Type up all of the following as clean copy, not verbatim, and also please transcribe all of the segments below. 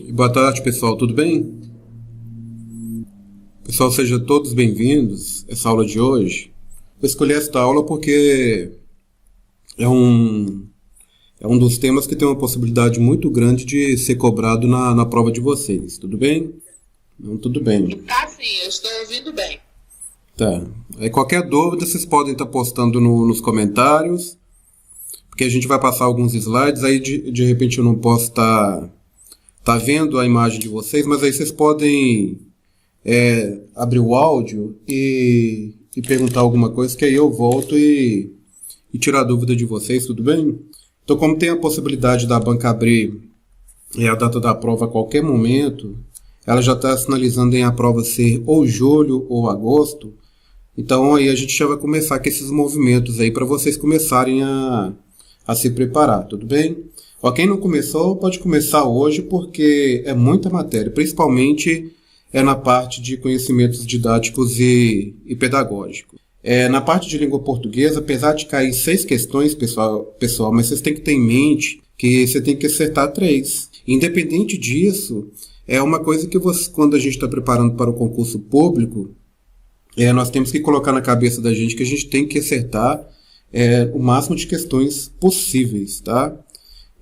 Boa tarde, pessoal. Tudo bem? Pessoal, sejam todos bem-vindos a essa aula de hoje. Eu escolhi esta aula porque é um dos temas que tem uma possibilidade muito grande de ser cobrado na prova de vocês. Tudo bem? Não, tudo bem. Tá sim, eu estou ouvindo bem. Tá. Aí qualquer dúvida vocês podem estar postando nos comentários, porque a gente vai passar alguns slides, aí de repente eu não posso estar vendo a imagem de vocês, mas aí vocês podem abrir o áudio e perguntar alguma coisa, que aí eu volto e tirar a dúvida de vocês, tudo bem? Então, como tem a possibilidade da banca abrir a data da prova a qualquer momento, ela já está sinalizando em a prova ser ou julho ou agosto, então aí a gente já vai começar com esses movimentos aí para vocês começarem a se preparar, tudo bem? Ó, quem não começou pode começar hoje, porque é muita matéria, principalmente na parte de conhecimentos didáticos e pedagógicos. Na parte de língua portuguesa, apesar de cair 6 questões, pessoal, mas vocês têm que ter em mente que você tem que acertar 3. Independente disso, é uma coisa que quando a gente está preparando para o concurso público, nós temos que colocar na cabeça da gente que a gente tem que acertar o máximo de questões possíveis, tá?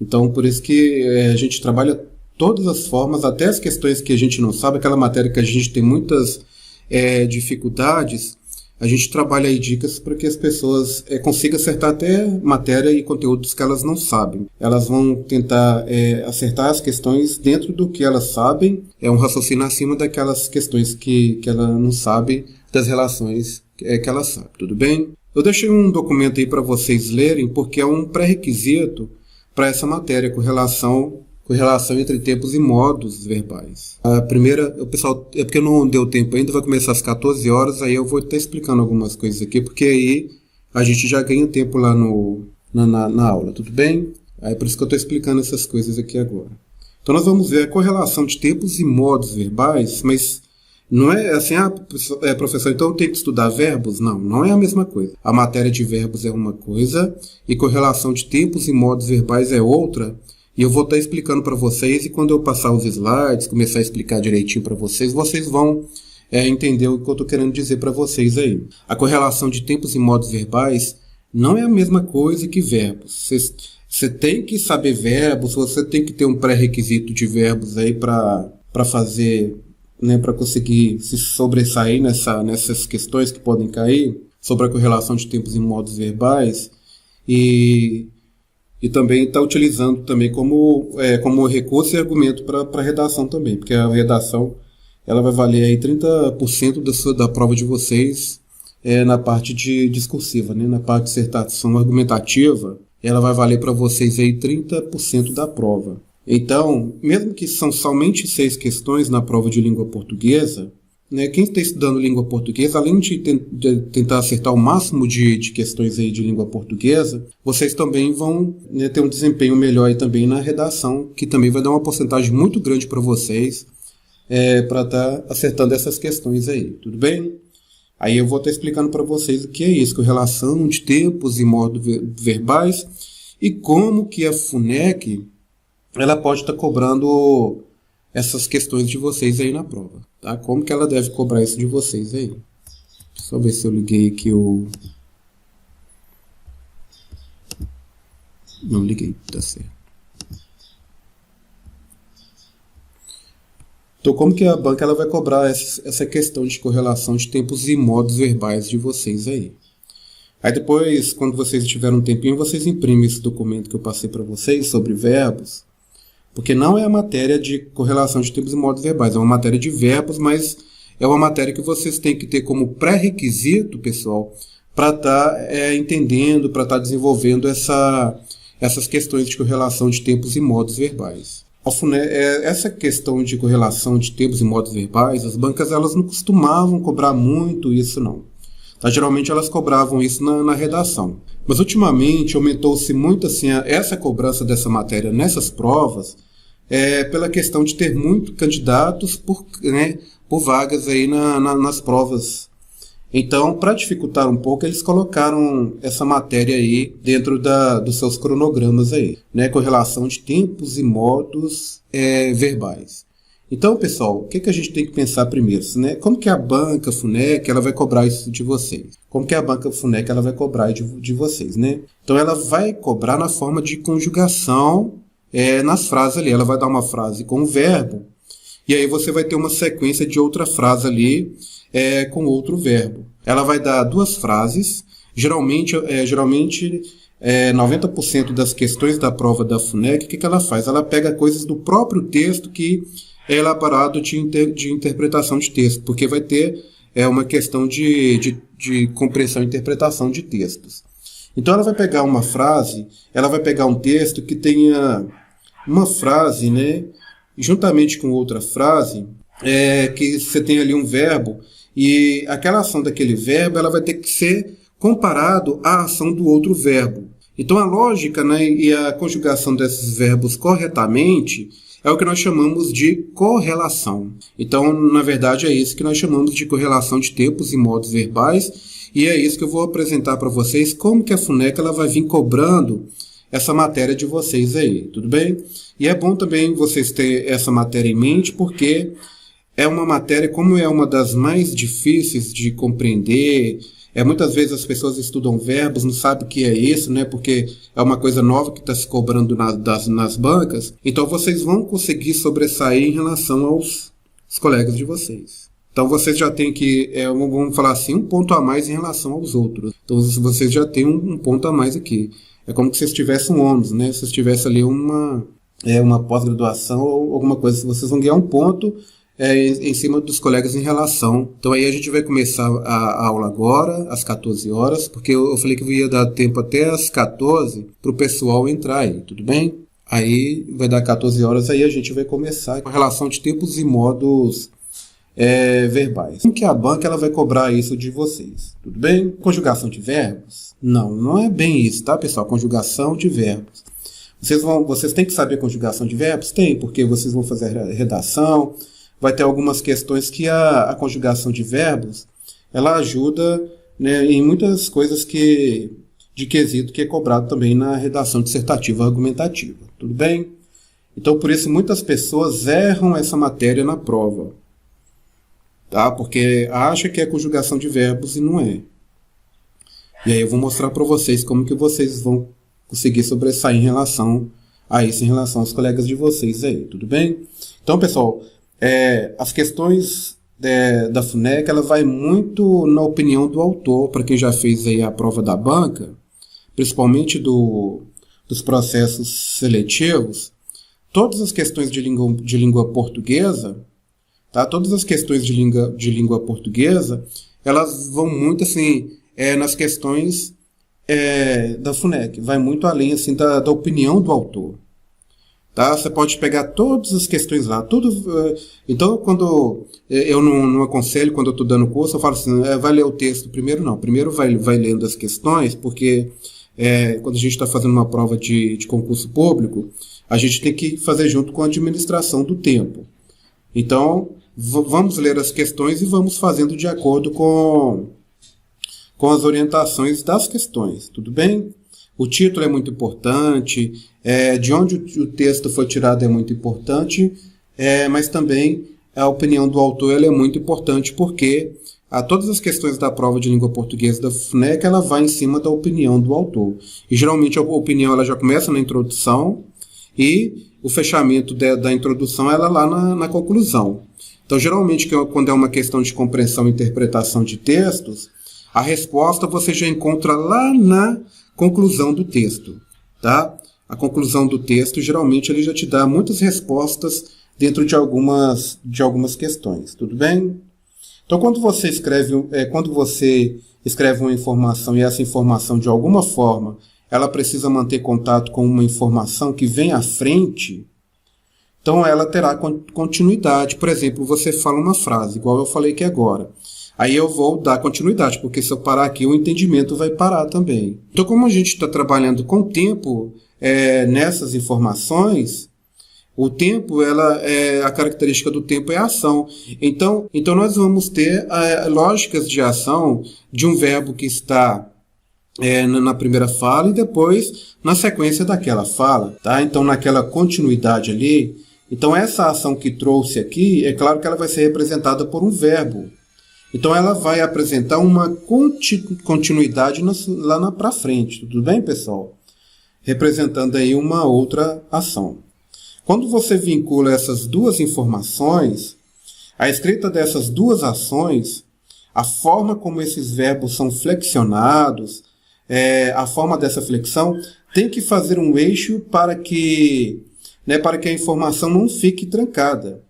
Então, por isso que a gente trabalha todas as formas, até as questões que a gente não sabe, aquela matéria que a gente tem muitas dificuldades, a gente trabalha aí dicas para que as pessoas consigam acertar até matéria e conteúdos que elas não sabem. Elas vão tentar acertar as questões dentro do que elas sabem, um raciocínio acima daquelas questões que ela não sabe, das relações que ela sabe, tudo bem? Eu deixei um documento aí para vocês lerem, porque é um pré-requisito para essa matéria com relação entre tempos e modos verbais. A primeira, o pessoal, é porque não deu tempo ainda, vai começar às 14 horas, aí eu vou estar explicando algumas coisas aqui, porque aí a gente já ganha tempo lá na aula, tudo bem? Aí por isso que eu estou explicando essas coisas aqui agora. Então nós vamos ver a correlação de tempos e modos verbais, mas não é assim, professor, então eu tenho que estudar verbos? Não é a mesma coisa. A matéria de verbos é uma coisa, e correlação de tempos e modos verbais é outra. E eu vou estar explicando para vocês, e quando eu passar os slides, começar a explicar direitinho para vocês, vocês vão entender o que eu estou querendo dizer para vocês aí. A correlação de tempos e modos verbais não é a mesma coisa que verbos. Você tem que saber verbos, você tem que ter um pré-requisito de verbos aí para fazer, né, para conseguir se sobressair nessas questões que podem cair sobre a correlação de tempos e modos verbais, e também está utilizando também como recurso e argumento para a redação também, porque a redação ela vai valer aí 30% da prova de vocês na parte de discursiva, né? Na parte de dissertação argumentativa, ela vai valer para vocês aí 30% da prova. Então, mesmo que são somente 6 questões na prova de língua portuguesa, né, quem está estudando língua portuguesa, além de tentar acertar o máximo de questões aí de língua portuguesa, vocês também vão, né, ter um desempenho melhor aí também na redação, que também vai dar uma porcentagem muito grande para vocês para estar acertando essas questões aí, tudo bem? Aí eu vou estar explicando para vocês o que é isso, correlação de tempos e modos verbais, e como que a FUNEC ela pode estar cobrando essas questões de vocês aí na prova, tá? Como que ela deve cobrar isso de vocês aí? Só ver se eu liguei aqui o... Não liguei, tá certo. Então, como que a banca ela vai cobrar essa questão de correlação de tempos e modos verbais de vocês aí? Aí depois, quando vocês tiverem um tempinho, vocês imprimem esse documento que eu passei para vocês sobre verbos, porque não é a matéria de correlação de tempos e modos verbais, é uma matéria de verbos, mas é uma matéria que vocês têm que ter como pré-requisito, pessoal, para estar entendendo, para estar desenvolvendo essas questões de correlação de tempos e modos verbais. Essa questão de correlação de tempos e modos verbais, as bancas elas não costumavam cobrar muito isso não. Tá? Geralmente elas cobravam isso na redação. Mas ultimamente aumentou-se muito assim, essa cobrança dessa matéria nessas provas, pela questão de ter muitos candidatos por vagas aí nas provas Então, para dificultar um pouco, eles colocaram essa matéria aí dentro dos seus cronogramas aí, né, com relação de tempos e modos verbais. Então, pessoal, o que a gente tem que pensar primeiro? Né? Como que a banca FUNEC ela vai cobrar isso de vocês? Como que a banca FUNEC ela vai cobrar de vocês? Né? Então, ela vai cobrar na forma de conjugação nas frases ali. Ela vai dar uma frase com o verbo, e aí você vai ter uma sequência de outra frase ali com outro verbo. Ela vai dar duas frases. Geralmente 90% das questões da prova da FUNEC, o que ela faz? Ela pega coisas do próprio texto que é elaborado de interpretação de texto, porque vai ter uma questão de compreensão e interpretação de textos. Então ela vai pegar uma frase, ela vai pegar um texto que tenha uma frase, né, juntamente com outra frase, que você tem ali um verbo, e aquela ação daquele verbo ela vai ter que ser comparado à ação do outro verbo. Então a lógica, né, e a conjugação desses verbos corretamente é o que nós chamamos de correlação. Então, na verdade, é isso que nós chamamos de correlação de tempos e modos verbais, e é isso que eu vou apresentar para vocês, como que a FUNEC ela vai vir cobrando essa matéria de vocês aí, tudo bem? E é bom também vocês terem essa matéria em mente, porque é uma matéria, como é uma das mais difíceis de compreender. Muitas vezes as pessoas estudam verbos, não sabem o que é isso, né? Porque é uma coisa nova que está se cobrando nas bancas. Então vocês vão conseguir sobressair em relação aos colegas de vocês. Então vocês já têm que, vamos falar assim, um ponto a mais em relação aos outros. Então vocês já têm um ponto a mais aqui. É como se vocês tivessem um ônus, né? Se vocês tivessem ali uma pós-graduação ou alguma coisa, vocês vão ganhar um ponto em cima dos colegas em relação. Então aí a gente vai começar a aula agora, às 14 horas, porque eu falei que eu ia dar tempo até às 14 para o pessoal entrar aí, tudo bem? Aí vai dar 14 horas, aí a gente vai começar com a relação de tempos e modos verbais. Como que a banca ela vai cobrar isso de vocês? Tudo bem? Conjugação de verbos? Não é bem isso, tá, pessoal? Conjugação de verbos. Vocês têm que saber conjugação de verbos? Tem, porque vocês vão fazer a redação. Vai ter algumas questões que a conjugação de verbos ela ajuda, né, em muitas coisas de quesito que é cobrado também na redação dissertativa argumentativa. Tudo bem? Então, por isso, muitas pessoas erram essa matéria na prova. Tá? Porque acha que é conjugação de verbos e não é. E aí eu vou mostrar para vocês como que vocês vão conseguir sobressair em relação a isso, em relação aos colegas de vocês aí. Tudo bem? Então, pessoal, as questões da FUNEC, ela vai muito na opinião do autor, para quem já fez aí a prova da banca, principalmente dos processos seletivos. Todas as questões de língua portuguesa, tá? Todas as questões de língua portuguesa, elas vão muito assim, nas questões da FUNEC, vai muito além assim, da opinião do autor. Tá? Você pode pegar todas as questões lá, tudo. Então, quando eu não aconselho, quando eu estou dando curso, eu falo assim, vai ler o texto primeiro, não. Primeiro vai lendo as questões, porque quando a gente está fazendo uma prova de concurso público, a gente tem que fazer junto com a administração do tempo. Então, vamos ler as questões e vamos fazendo de acordo com as orientações das questões, tudo bem? O título é muito importante, de onde o texto foi tirado é muito importante, mas também a opinião do autor ela é muito importante, porque todas as questões da prova de língua portuguesa da FUNEC ela vai em cima da opinião do autor. E geralmente a opinião ela já começa na introdução e o fechamento da introdução ela lá na conclusão. Então, geralmente, quando é uma questão de compreensão e interpretação de textos, a resposta você já encontra lá na conclusão do texto, tá? A conclusão do texto, geralmente, ele já te dá muitas respostas dentro de algumas questões, tudo bem? Então, quando você escreve uma informação e essa informação, de alguma forma, ela precisa manter contato com uma informação que vem à frente, então ela terá continuidade. Por exemplo, você fala uma frase, igual eu falei aqui agora. Aí eu vou dar continuidade, porque se eu parar aqui, o entendimento vai parar também. Então, como a gente está trabalhando com tempo nessas informações, O tempo, a característica do tempo é a ação. Então nós vamos ter lógicas de ação de um verbo que está na primeira fala e depois na sequência daquela fala, tá? Então naquela continuidade ali, então essa ação que trouxe aqui, é claro que ela vai ser representada por um verbo. Então ela vai apresentar uma continuidade lá para frente, tudo bem, pessoal? Representando aí uma outra ação. Quando você vincula essas duas informações, a escrita dessas duas ações, a forma como esses verbos são flexionados, a forma dessa flexão tem que fazer um eixo para que a informação não fique trancada.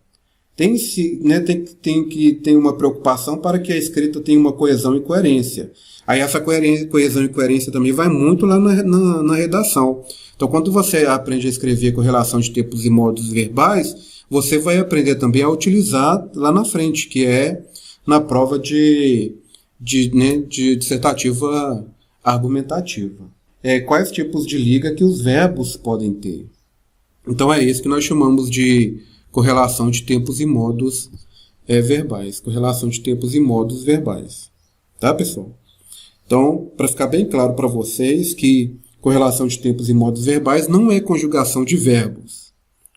Tem que ter uma preocupação para que a escrita tenha uma coesão e coerência. Aí essa coesão e coerência também vai muito lá na redação. Então, quando você aprende a escrever correlação de tempos e modos verbais, você vai aprender também a utilizar lá na frente, que é na prova de dissertativa argumentativa. Quais tipos de liga que os verbos podem ter? Então, é isso que nós chamamos de correlação de tempos e modos verbais. Correlação de tempos e modos verbais. Tá, pessoal? Então, para ficar bem claro para vocês que correlação de tempos e modos verbais não é conjugação de verbos.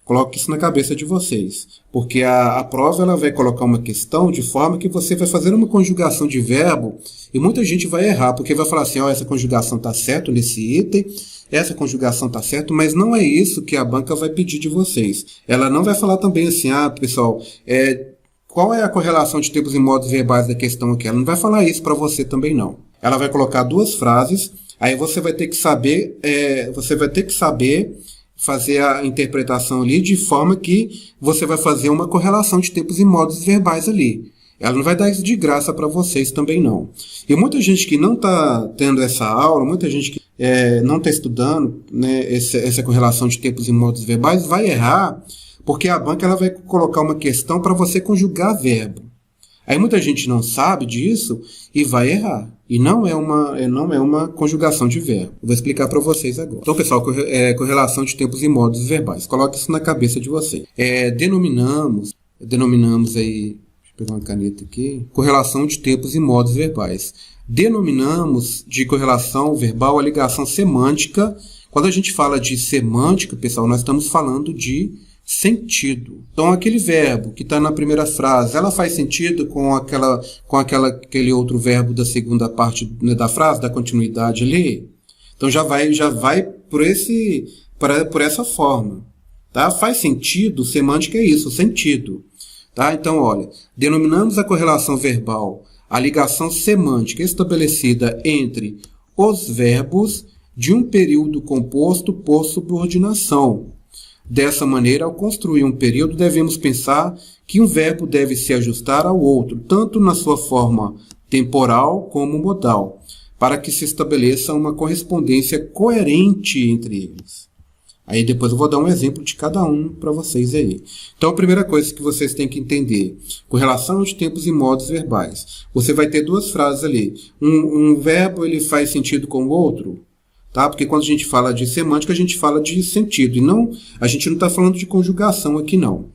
Coloque isso na cabeça de vocês. Porque a prova ela vai colocar uma questão de forma que você vai fazer uma conjugação de verbo e muita gente vai errar, porque vai falar assim, essa conjugação está certa nesse item, essa conjugação está certa, mas não é isso que a banca vai pedir de vocês. Ela não vai falar também assim, pessoal, qual é a correlação de tempos e modos verbais da questão aqui? Ela não vai falar isso para você também não. Ela vai colocar duas frases, aí você vai ter que saber, fazer a interpretação ali de forma que você vai fazer uma correlação de tempos e modos verbais ali. Ela não vai dar isso de graça para vocês também não. E muita gente que não está tendo essa aula, muita gente que não está estudando essa correlação de tempos e modos verbais, vai errar, porque a banca ela vai colocar uma questão para você conjugar verbo. Aí muita gente não sabe disso e vai errar. E não é uma conjugação de verbo. Eu vou explicar para vocês agora. Então, pessoal, correlação de tempos e modos verbais. Coloque isso na cabeça de vocês. Denominamos aí, deixa eu pegar uma caneta aqui, correlação de tempos e modos verbais. Denominamos de correlação verbal a ligação semântica. Quando a gente fala de semântica, pessoal, nós estamos falando de sentido. Então, aquele verbo que está na primeira frase, ela faz sentido com aquele outro verbo da segunda parte da frase, da continuidade ali? Então, já vai por essa forma. Tá? Faz sentido, semântica é isso, sentido. Tá? Então, olha, denominamos a correlação verbal a ligação semântica estabelecida entre os verbos de um período composto por subordinação. Dessa maneira, ao construir um período, devemos pensar que um verbo deve se ajustar ao outro, tanto na sua forma temporal como modal, para que se estabeleça uma correspondência coerente entre eles. Aí depois eu vou dar um exemplo de cada um para vocês aí. Então, a primeira coisa que vocês têm que entender, correlação de tempos e modos verbais. Você vai ter duas frases ali. Um verbo ele faz sentido com o outro? Tá? Porque quando a gente fala de semântica, a gente fala de sentido. E a gente não está falando de conjugação aqui, não.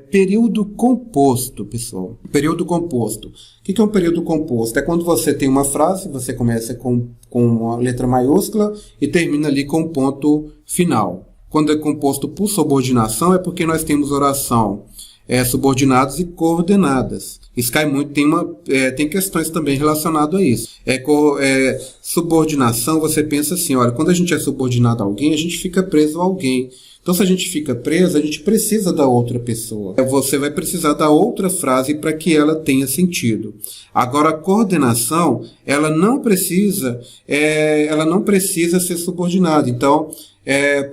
Período composto, pessoal. Período composto. O que é um período composto? É quando você tem uma frase, você começa com uma letra maiúscula e termina ali com um ponto final. Quando é composto por subordinação, é porque nós temos oração subordinadas e coordenadas. Isso cai muito, tem questões também relacionadas a isso. Subordinação, você pensa assim, olha, quando a gente é subordinado a alguém, a gente fica preso a alguém. Então, se a gente fica preso, a gente precisa da outra pessoa. Você vai precisar da outra frase para que ela tenha sentido. Agora, a coordenação, ela não precisa ser subordinada. Então,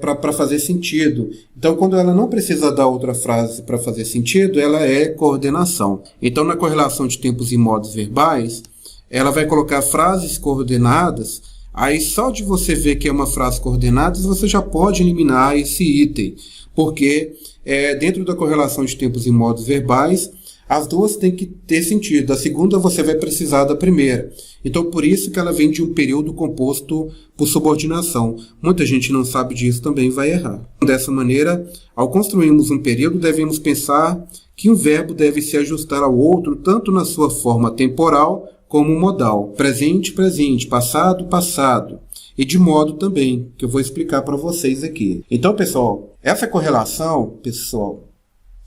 para fazer sentido. Então, quando ela não precisa da outra frase para fazer sentido, ela é coordenação. Então, na correlação de tempos e modos verbais, ela vai colocar frases coordenadas. Aí, só de você ver que é uma frase coordenada, você já pode eliminar esse item. Porque, dentro da correlação de tempos e modos verbais, As duas têm que ter sentido. A segunda você vai precisar da primeira. Então, por isso que ela vem de um período composto por subordinação. Muita gente não sabe disso, também vai errar. Dessa maneira, ao construirmos um período, devemos pensar que um verbo deve se ajustar ao outro, tanto na sua forma temporal como modal. Presente, presente, passado, passado. E de modo também, que eu vou explicar para vocês aqui. Então, pessoal, essa correlação, pessoal,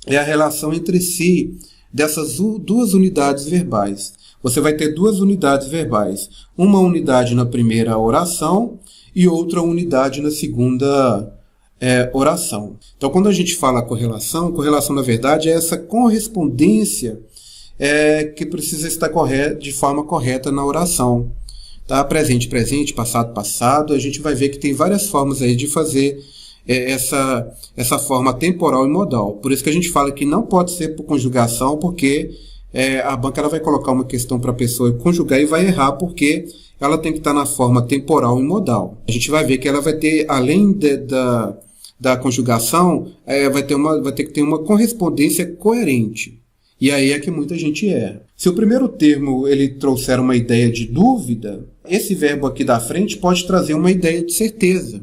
é a relação entre si dessas duas unidades verbais. Você vai ter duas unidades verbais. Uma unidade na primeira oração e outra unidade na segunda oração. Então, quando a gente fala correlação na verdade é essa correspondência que precisa estar de forma correta na oração. Tá? Presente, presente, passado, passado. A gente vai ver que tem várias formas aí de fazer essa forma temporal e modal. Por isso que a gente fala que não pode ser por conjugação, porque a banca ela vai colocar uma questão para a pessoa conjugar e vai errar, porque ela tem que estar na forma temporal e modal. A gente vai ver que ela vai ter, além da conjugação, vai ter que ter uma correspondência coerente. E aí é que muita gente erra. Se o primeiro termo ele trouxer uma ideia de dúvida, esse verbo aqui da frente pode trazer uma ideia de certeza.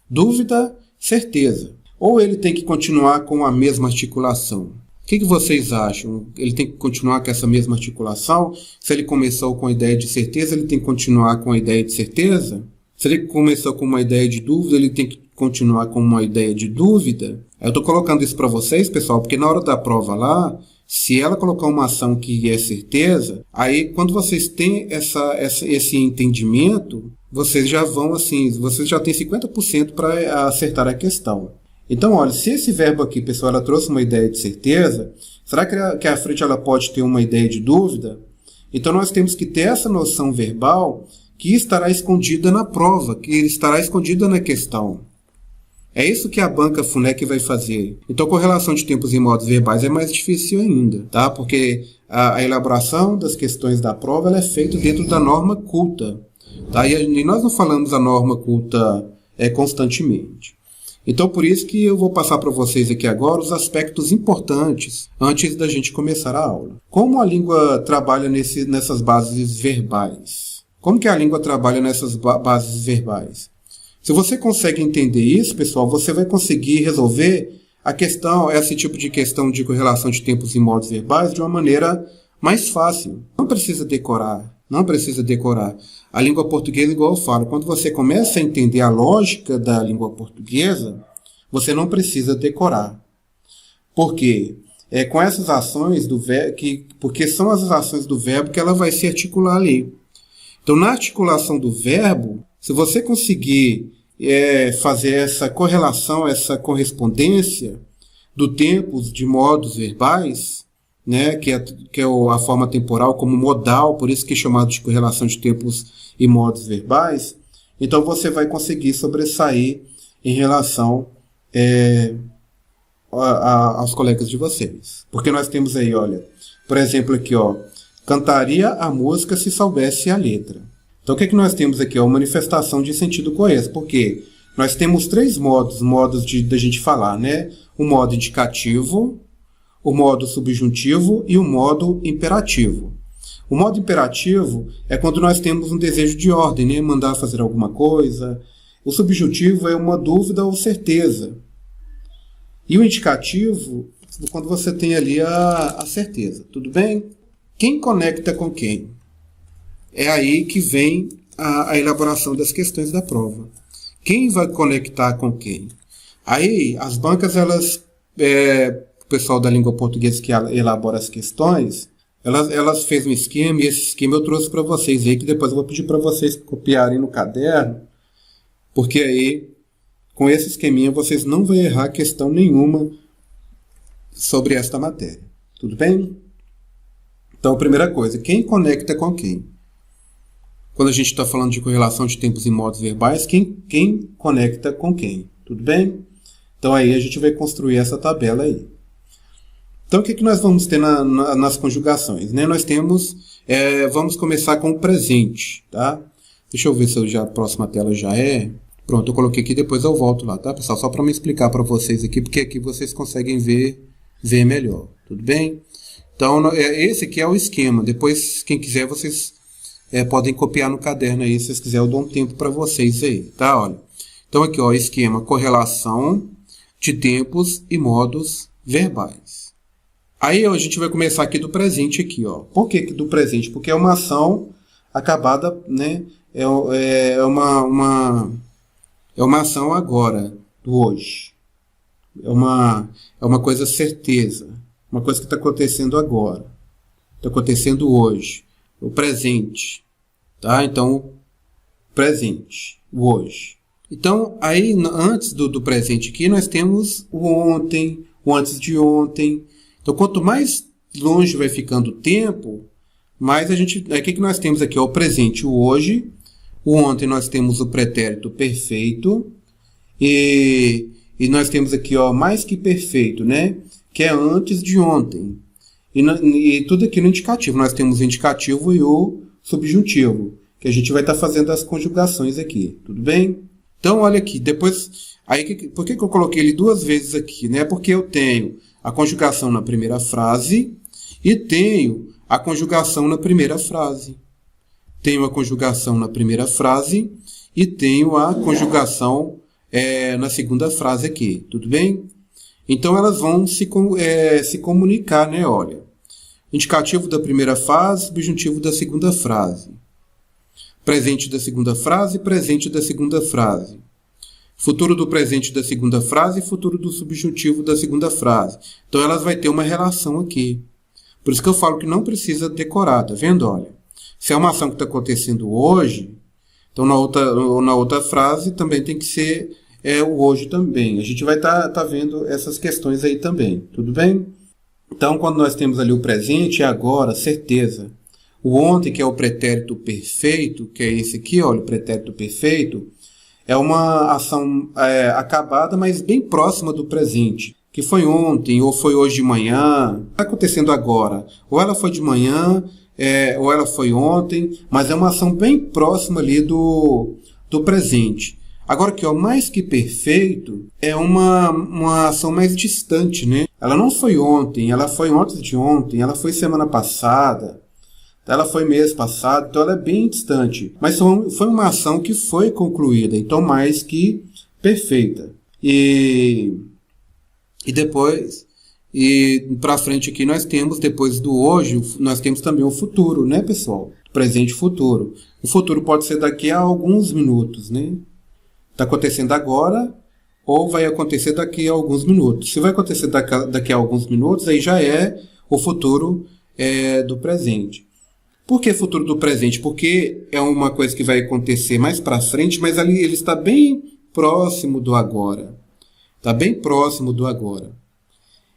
Dúvida, certeza. Ou ele tem que continuar com a mesma articulação. O que vocês acham? Ele tem que continuar com essa mesma articulação? Se ele começou com a ideia de certeza, ele tem que continuar com a ideia de certeza? Se ele começou com uma ideia de dúvida, ele tem que continuar com uma ideia de dúvida? Eu estou colocando isso para vocês, pessoal, porque na hora da prova lá, se ela colocar uma ação que é certeza, aí quando vocês têm esse entendimento, vocês já vão assim, vocês já têm 50% para acertar a questão. Então, olha, se esse verbo aqui, pessoal, ela trouxe uma ideia de certeza, será que a frente ela pode ter uma ideia de dúvida? Então, nós temos que ter essa noção verbal que estará escondida na prova, que estará escondida na questão. É isso que a banca FUNEC vai fazer. Então, correlação de tempos e modos verbais é mais difícil ainda, tá? Porque a elaboração das questões da prova ela é feita dentro da norma culta. Tá? E nós não falamos a norma culta constantemente. Então, por isso que eu vou passar para vocês aqui agora os aspectos importantes antes da gente começar a aula. Como a língua trabalha nessas bases verbais? Como que a língua trabalha nessas bases verbais? Se você consegue entender isso, pessoal, você vai conseguir resolver a questão, esse tipo de questão de correlação de tempos e modos verbais de uma maneira mais fácil. Não precisa decorar. Não precisa decorar. A língua portuguesa, igual eu falo, quando você começa a entender a lógica da língua portuguesa, você não precisa decorar. Por quê? Com essas ações do verbo, porque são as ações do verbo que ela vai se articular ali. Então, na articulação do verbo, se você conseguir fazer essa correlação, essa correspondência do tempos de modos verbais, né, que é a forma temporal como modal, por isso que é chamado de correlação de tempos e modos verbais, então você vai conseguir sobressair em relação aos colegas de vocês. Porque nós temos aí, olha, por exemplo aqui, ó, cantaria a música se soubesse a letra. Então o que nós temos aqui? Uma manifestação de sentido coeso, porque nós temos três modos da gente falar, né? O modo indicativo, o modo subjuntivo e o modo imperativo. O modo imperativo é quando nós temos um desejo de ordem, né? Mandar fazer alguma coisa. O subjuntivo é uma dúvida ou certeza. E o indicativo, quando você tem ali a certeza. Tudo bem? Quem conecta com quem? É aí que vem a elaboração das questões da prova. Quem vai conectar com quem? Aí, as bancas, o pessoal da língua portuguesa que elabora as questões, elas fez um esquema, e esse esquema eu trouxe para vocês aí, que depois eu vou pedir para vocês copiarem no caderno, porque aí, com esse esqueminha, vocês não vão errar questão nenhuma sobre esta matéria. Tudo bem? Então, primeira coisa, quem conecta com quem? Quando a gente está falando de correlação de tempos e modos verbais, quem conecta com quem? Tudo bem? Então aí a gente vai construir essa tabela aí. Então o que nós vamos ter nas conjugações? Né? Nós temos, vamos começar com o presente. Tá? Deixa eu ver se a próxima tela já é. Pronto, eu coloquei aqui, depois eu volto lá, tá, pessoal? Só para me explicar para vocês aqui, porque aqui vocês conseguem ver melhor. Tudo bem? Então, esse aqui é o esquema. Depois, quem quiser, vocês podem copiar no caderno aí, se vocês quiserem, eu dou um tempo para vocês aí, tá? Olha. Então, aqui, ó, esquema, correlação de tempos e modos verbais. Aí, ó, a gente vai começar aqui do presente aqui, ó. Por que do presente? Porque é uma ação acabada, né? É uma ação agora, do hoje. É uma coisa certeza. Uma coisa que está acontecendo agora. Está acontecendo hoje. O presente. Tá? Então, presente. O hoje. Então, aí, antes do presente aqui, nós temos o ontem, o antes de ontem. Então, quanto mais longe vai ficando o tempo, mais a gente... Aí, o que nós temos aqui? O presente, o hoje. O ontem nós temos o pretérito perfeito. E nós temos aqui, ó, mais que perfeito, né? Que é antes de ontem. E tudo aqui no indicativo. Nós temos o indicativo e o subjuntivo. Que a gente vai estar fazendo as conjugações aqui. Tudo bem? Então, olha aqui. Depois... Aí, por que eu coloquei ele duas vezes aqui, né? Porque eu tenho a conjugação na primeira frase e tenho a conjugação na primeira frase. Tenho a conjugação na primeira frase e tenho a conjugação na segunda frase aqui, tudo bem? Então, elas vão se comunicar, né? Olha, indicativo da primeira frase, subjuntivo da segunda frase. Presente da segunda frase, presente da segunda frase. Futuro do presente da segunda frase e futuro do subjuntivo da segunda frase. Então, elas vão ter uma relação aqui. Por isso que eu falo que não precisa decorar, tá vendo? Olha, se é uma ação que está acontecendo hoje, então na outra frase também tem que ser o hoje também. A gente vai tá vendo essas questões aí também, tudo bem? Então, quando nós temos ali o presente, é agora, certeza. O ontem, que é o pretérito perfeito, que é esse aqui, olha, o pretérito perfeito, é uma ação acabada, mas bem próxima do presente. Que foi ontem, ou foi hoje de manhã, está acontecendo agora. Ou ela foi de manhã, ou ela foi ontem, mas é uma ação bem próxima ali do presente. Agora que, ó, mais que perfeito, é uma ação mais distante, né? Ela não foi ontem, ela foi antes de ontem, ela foi semana passada, ela foi mês passado, então ela é bem distante. Mas foi uma ação que foi concluída, então mais que perfeita. E depois, para frente aqui nós temos, depois do hoje, nós temos também o futuro, né, pessoal? Presente e futuro. O futuro pode ser daqui a alguns minutos, né? Está acontecendo agora ou vai acontecer daqui a alguns minutos. Se vai acontecer daqui a alguns minutos, aí já é o futuro do presente. Por que futuro do presente? Porque é uma coisa que vai acontecer mais para frente, mas ali ele está bem próximo do agora. Está bem próximo do agora.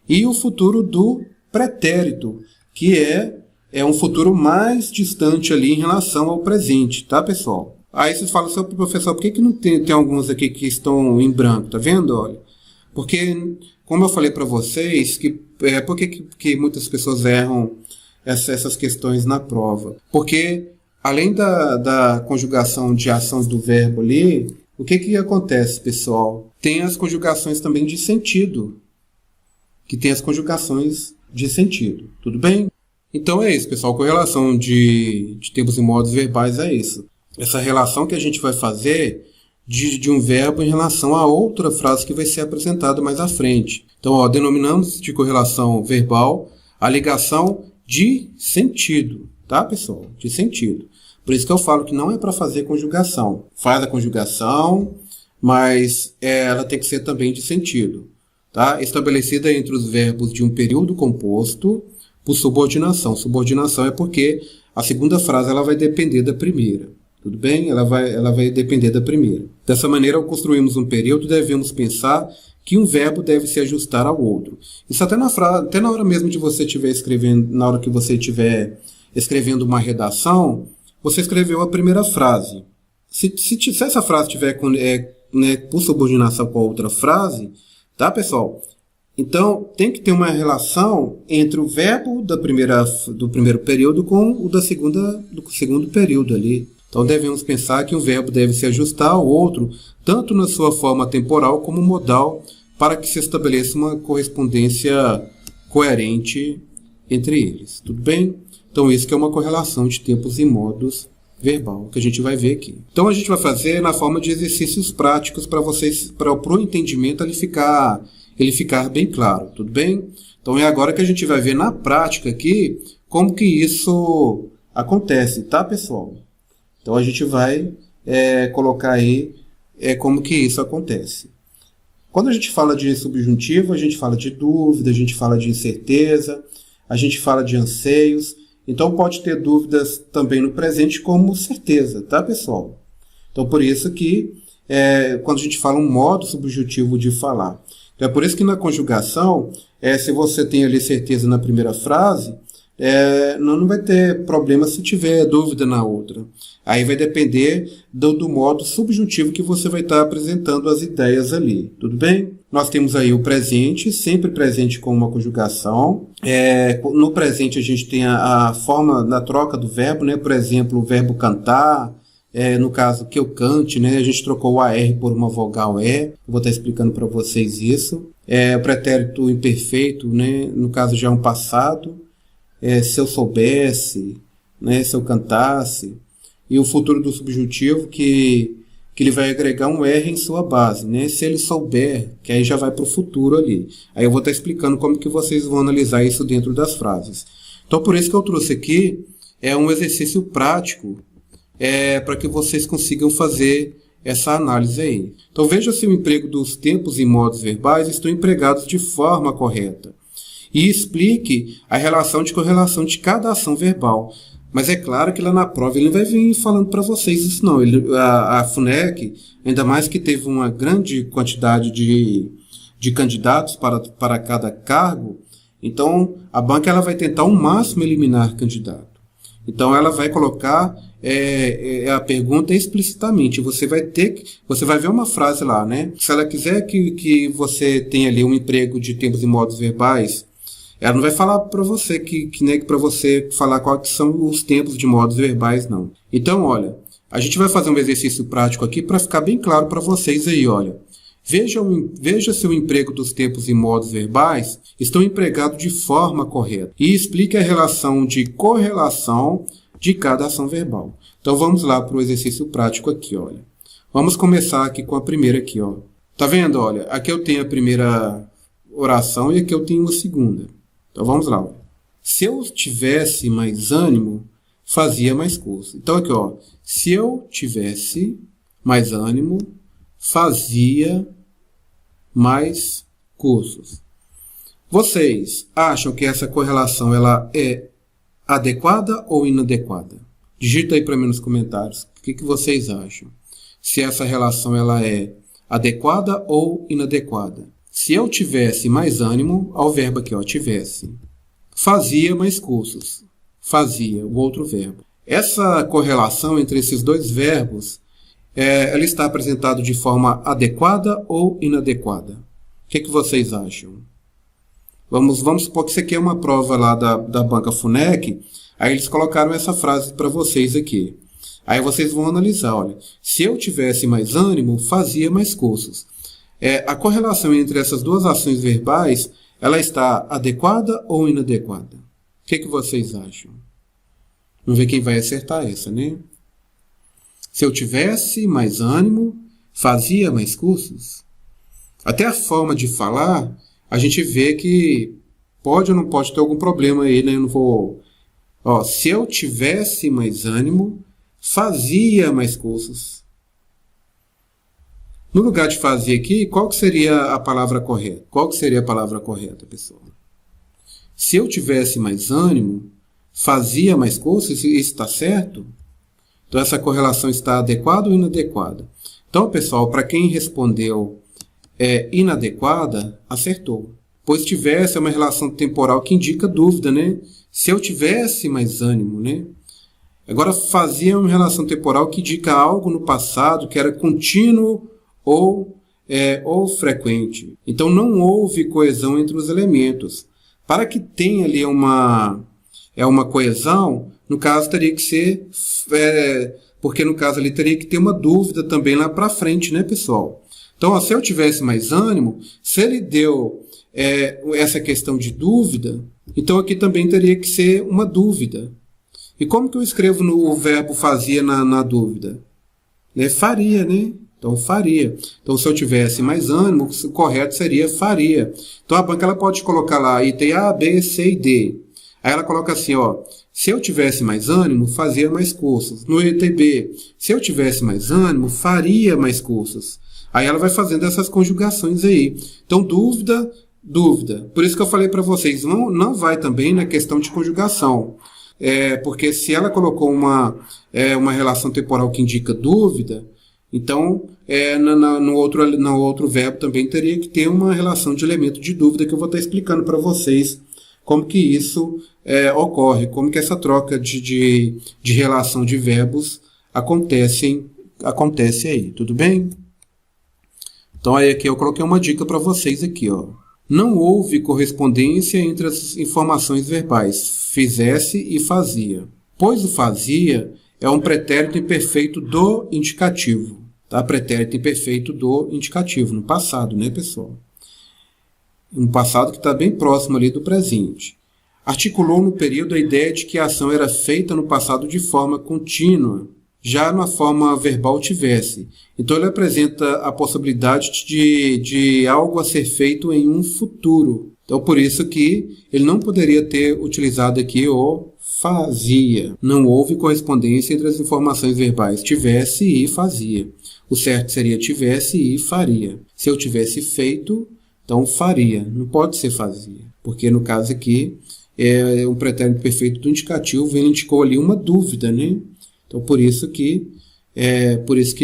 E o futuro do pretérito, que é um futuro mais distante ali em relação ao presente, tá, pessoal? Aí vocês falam, professor, por que não tem alguns aqui que estão em branco, tá vendo? Olha, porque, como eu falei para vocês, por que muitas pessoas erram essas questões na prova? Porque, além da conjugação de ações do verbo ali, o que acontece, pessoal? Tem as conjugações também de sentido. Que tem as conjugações de sentido. Tudo bem? Então é isso, pessoal. Correlação de tempos e modos verbais é isso. Essa relação que a gente vai fazer de um verbo em relação a outra frase que vai ser apresentada mais à frente. Então, ó, denominamos de correlação verbal a ligação de sentido. Tá, pessoal? De sentido. Por isso que eu falo que não é para fazer conjugação. Faz a conjugação, mas ela tem que ser também de sentido. Tá? Estabelecida entre os verbos de um período composto por subordinação. Subordinação é porque a segunda frase ela vai depender da primeira. Tudo bem? Ela vai depender da primeira. Dessa maneira, ao construirmos um período, devemos pensar que um verbo deve se ajustar ao outro. Isso até na hora mesmo de você estiver escrevendo, na hora que você estiver escrevendo uma redação, você escreveu a primeira frase. Se essa frase tiver por subordinação com a outra frase, tá, pessoal? Então, tem que ter uma relação entre o verbo do primeiro período com o do segundo período ali. Então, devemos pensar que um verbo deve se ajustar ao outro, tanto na sua forma temporal como modal, para que se estabeleça uma correspondência coerente entre eles. Tudo bem? Então, isso que é uma correlação de tempos e modos verbal, que a gente vai ver aqui. Então, a gente vai fazer na forma de exercícios práticos para vocês, para o entendimento ele ficar bem claro. Tudo bem? Então, é agora que a gente vai ver na prática aqui como que isso acontece, tá, pessoal? Então, a gente vai colocar aí como que isso acontece. Quando a gente fala de subjuntivo, a gente fala de dúvida, a gente fala de incerteza, a gente fala de anseios. Então, pode ter dúvidas também no presente como certeza, tá, pessoal? Então, por isso que quando a gente fala um modo subjuntivo de falar. Então, é por isso que na conjugação, se você tem ali certeza na primeira frase, não vai ter problema se tiver dúvida na outra. Aí vai depender do modo subjuntivo que você vai estar apresentando as ideias ali. Tudo bem? Nós temos aí o presente, sempre presente com uma conjugação. No presente a gente tem a forma da troca do verbo, né? Por exemplo, o verbo cantar. No caso, que eu cante, né? A gente trocou o AR por uma vogal E. Eu vou estar explicando para vocês isso. O pretérito imperfeito, né? No caso já é um passado. Se eu soubesse, né? Se eu cantasse. E o futuro do subjuntivo que ele vai agregar um R em sua base, né? Se ele souber, que aí já vai para o futuro ali. Aí eu vou estar explicando como que vocês vão analisar isso dentro das frases. Então, por isso que eu trouxe aqui um exercício prático para que vocês consigam fazer essa análise aí. Então, veja se o emprego dos tempos e modos verbais estão empregados de forma correta. E explique a relação de correlação de cada ação verbal. Mas é claro que lá na prova ele não vai vir falando para vocês isso não. A FUNEC, ainda mais que teve uma grande quantidade de candidatos para cada cargo, então a banca ela vai tentar ao máximo eliminar candidato. Então ela vai colocar a pergunta explicitamente. Você vai ver uma frase lá, né? Se ela quiser que você tenha ali um emprego de tempos e modos verbais, ela não vai falar para você para você falar quais são os tempos de modos verbais, não. Então, olha, a gente vai fazer um exercício prático aqui para ficar bem claro para vocês aí, olha. Veja se o emprego dos tempos e modos verbais estão empregados de forma correta. E explique a relação de correlação de cada ação verbal. Então, vamos lá para o exercício prático aqui, olha. Vamos começar aqui com a primeira aqui, ó. Tá vendo, olha? Aqui eu tenho a primeira oração e aqui eu tenho a segunda. Então, vamos lá. Se eu tivesse mais ânimo, fazia mais curso. Então, aqui, ó. Se eu tivesse mais ânimo, fazia mais cursos. Vocês acham que essa correlação ela é adequada ou inadequada? Digita aí para mim nos comentários. O que vocês acham? Se essa relação ela é adequada ou inadequada? Se eu tivesse mais ânimo, ao verbo aqui, ó, tivesse. Fazia mais cursos. Fazia, o outro verbo. Essa correlação entre esses dois verbos, ela está apresentada de forma adequada ou inadequada? O que vocês acham? Vamos supor que isso aqui é uma prova lá da banca FUNEC, aí eles colocaram essa frase para vocês aqui. Aí vocês vão analisar, olha, se eu tivesse mais ânimo, fazia mais cursos. A correlação entre essas duas ações verbais, ela está adequada ou inadequada? O que vocês acham? Vamos ver quem vai acertar essa, né? Se eu tivesse mais ânimo, fazia mais cursos? Até a forma de falar, a gente vê que pode ou não pode ter algum problema aí, né? Eu não vou... Ó, se eu tivesse mais ânimo, fazia mais cursos. No lugar de fazer aqui, qual que seria a palavra correta? Qual que seria a palavra correta, pessoal? Se eu tivesse mais ânimo, fazia mais cursos, isso está certo? Então, essa correlação está adequada ou inadequada? Então, pessoal, para quem respondeu inadequada, acertou. Pois tivesse é uma relação temporal que indica dúvida, né? Se eu tivesse mais ânimo, né? Agora, fazia uma relação temporal que indica algo no passado que era contínuo ou frequente. Então, não houve coesão entre os elementos. Para que tenha ali uma coesão, no caso teria que ser... porque no caso ali teria que ter uma dúvida também lá para frente, né, pessoal? Então, ó, se eu tivesse mais ânimo, se ele deu essa questão de dúvida, então aqui também teria que ser uma dúvida. E como que eu escrevo o verbo fazia na dúvida? Faria, né? Então, faria. Então, se eu tivesse mais ânimo, o correto seria faria. Então, a banca ela pode colocar lá item A, B, C e D. Aí ela coloca assim, ó, se eu tivesse mais ânimo, fazia mais cursos. No item B, se eu tivesse mais ânimo, faria mais cursos. Aí ela vai fazendo essas conjugações aí. Então, dúvida, dúvida. Por isso que eu falei para vocês, não vai também na questão de conjugação. Porque se ela colocou uma relação temporal que indica dúvida, então no outro verbo também teria que ter uma relação de elemento de dúvida que eu vou estar explicando para vocês como que isso ocorre, como que essa troca de relação de verbos acontece aí, tudo bem? Então aí aqui eu coloquei uma dica para vocês aqui, ó. Não houve correspondência entre as informações verbais fizesse e fazia, pois o fazia é um pretérito imperfeito do indicativo, tá? Pretérito imperfeito do indicativo, no passado, né, pessoal? Um passado que está bem próximo ali do presente. Articulou no período a ideia de que a ação era feita no passado de forma contínua, já na forma verbal tivesse. Então ele apresenta a possibilidade de algo a ser feito em um futuro. Então por isso que ele não poderia ter utilizado aqui o fazia. Não houve correspondência entre as informações verbais tivesse e fazia. O certo seria tivesse e faria. Se eu tivesse feito, então faria. Não pode ser fazia. Porque no caso aqui é um pretérito perfeito do indicativo, ele indicou ali uma dúvida, né? Então, por isso que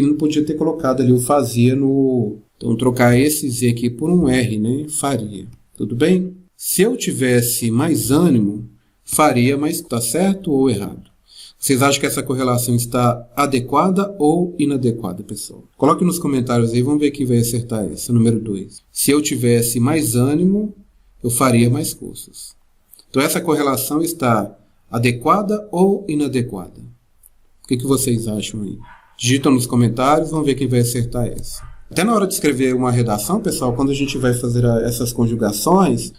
não podia ter colocado ali o fazia no... Então, trocar esse Z aqui por um R, né? Faria. Tudo bem? Se eu tivesse mais ânimo, faria mais... Tá certo ou errado? Vocês acham que essa correlação está adequada ou inadequada, pessoal? Coloque nos comentários aí, vamos ver quem vai acertar essa, número 2. Se eu tivesse mais ânimo, eu faria mais cursos. Então, essa correlação está adequada ou inadequada? O que vocês acham aí? Digitam nos comentários, vamos ver quem vai acertar essa. Até na hora de escrever uma redação, pessoal, quando a gente vai fazer essas conjugações,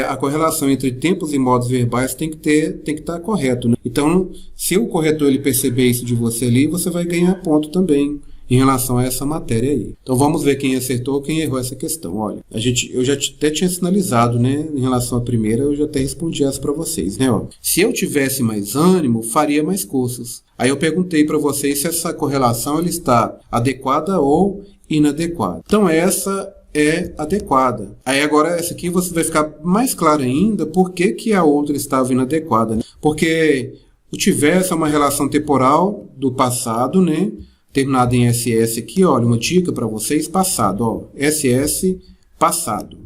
a correlação entre tempos e modos verbais tem que estar correto, né? Então, se o corretor ele perceber isso de você ali, você vai ganhar ponto também em relação a essa matéria aí. Então vamos ver quem acertou ou quem errou essa questão. Olha, eu já até tinha sinalizado, né? Em relação à primeira, eu já até respondi essa para vocês, né? Ó, se eu tivesse mais ânimo, faria mais cursos. Aí eu perguntei para vocês se essa correlação ela está adequada ou inadequada. Então essa é adequada. Aí agora essa aqui você vai ficar mais claro ainda por que a outra estava inadequada, né? Porque o tivesse é uma relação temporal do passado, né? Terminado em SS aqui, olha, uma dica para vocês, passado, ó, SS, passado.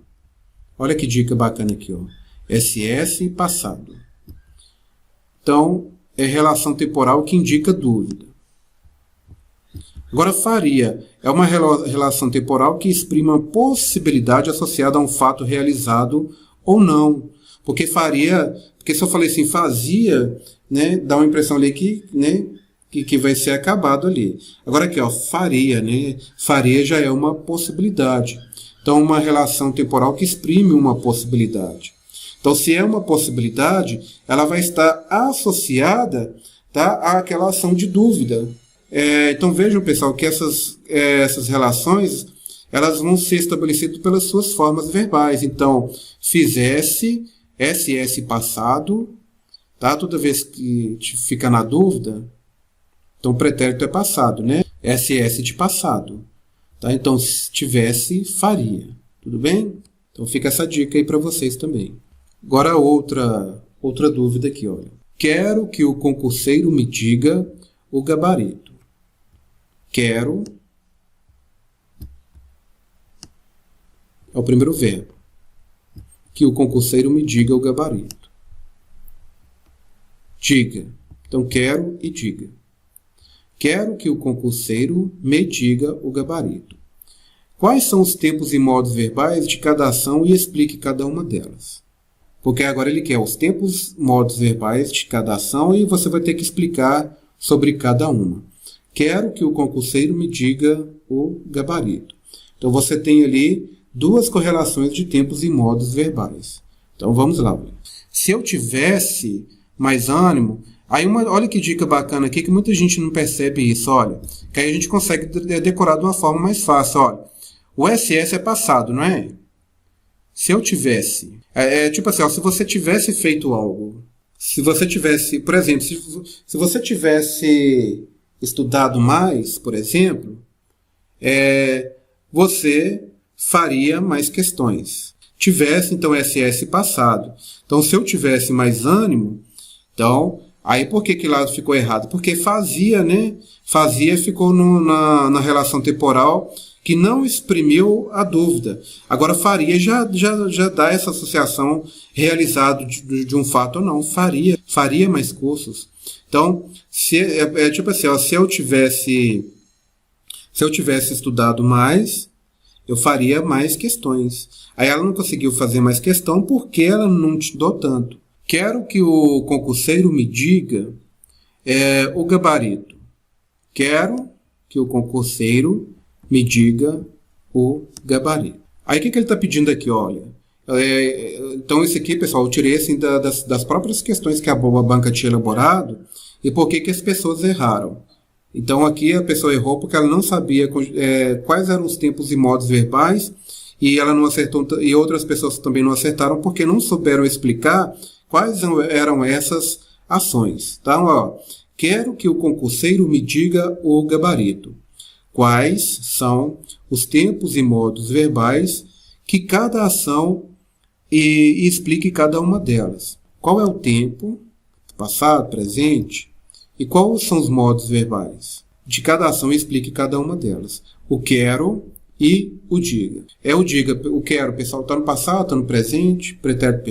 Olha que dica bacana aqui, ó, SS, passado. Então, é relação temporal que indica dúvida. Agora, faria é uma relação temporal que exprime uma possibilidade associada a um fato realizado ou não. Porque se eu falei assim, fazia, né, dá uma impressão ali que, né, que vai ser acabado ali. Agora aqui, ó, faria, né? Faria já é uma possibilidade. Então, uma relação temporal que exprime uma possibilidade. Então, se é uma possibilidade, ela vai estar associada, tá, àquela ação de dúvida. Então, vejam, pessoal, que essas relações elas vão ser estabelecidas pelas suas formas verbais. Então, fizesse, SS passado, tá? Toda vez que fica na dúvida, então, o pretérito é passado, né? SS de passado. Tá? Então, se tivesse, faria. Tudo bem? Então, fica essa dica aí para vocês também. Agora, outra dúvida aqui, olha. Quero que o concurseiro me diga o gabarito. Quero é o primeiro verbo. Que o concurseiro me diga o gabarito. Diga. Então, quero e diga. Quero que o concurseiro me diga o gabarito. Quais são os tempos e modos verbais de cada ação e explique cada uma delas. Porque agora ele quer os tempos, modos verbais de cada ação e você vai ter que explicar sobre cada uma. Quero que o concurseiro me diga o gabarito. Então você tem ali duas correlações de tempos e modos verbais. Então vamos lá. Se eu tivesse mais ânimo, aí olha que dica bacana aqui que muita gente não percebe isso, olha. Que aí a gente consegue decorar de uma forma mais fácil, olha. O SS é passado, não é? Se eu tivesse, tipo assim, ó, se você tivesse feito algo, se você tivesse, por exemplo, se você tivesse estudado mais, por exemplo, você faria mais questões. Tivesse, então, SS passado. Então, se eu tivesse mais ânimo, então, aí por que lá ficou errado? Porque fazia, né? Fazia ficou na relação temporal que não exprimiu a dúvida. Agora, faria já dá essa associação realizado de um fato ou não. Faria mais cursos. Então, tipo assim, ó, se eu tivesse estudado mais, eu faria mais questões. Aí ela não conseguiu fazer mais questão porque ela não estudou tanto. Quero que o concurseiro me diga o gabarito. Quero que o concurseiro me diga o gabarito. Aí o que ele está pedindo aqui? Olha, então isso aqui, pessoal, eu tirei assim, das próprias questões que a banca tinha elaborado e por que as pessoas erraram. Então aqui a pessoa errou porque ela não sabia quais eram os tempos e modos verbais e ela não acertou, e outras pessoas também não acertaram porque não souberam explicar quais eram essas ações. Então, ó, quero que o concurseiro me diga o gabarito. Quais são os tempos e modos verbais que cada ação e explique cada uma delas. Qual é o tempo, passado, presente, e quais são os modos verbais de cada ação e explique cada uma delas. O quero e o diga. O diga, o quero, pessoal, está no passado, está no presente, pretérito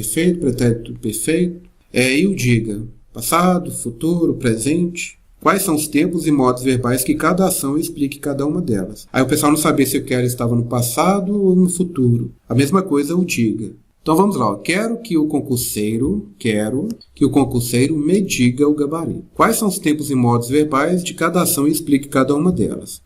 perfeito. E o diga, passado, futuro, presente. Quais são os tempos e modos verbais que cada ação explique cada uma delas. Aí o pessoal não sabia se o quero estava no passado ou no futuro. A mesma coisa o diga. Então vamos lá. Quero que o concurseiro me diga o gabarito. Quais são os tempos e modos verbais de cada ação e explique cada uma delas.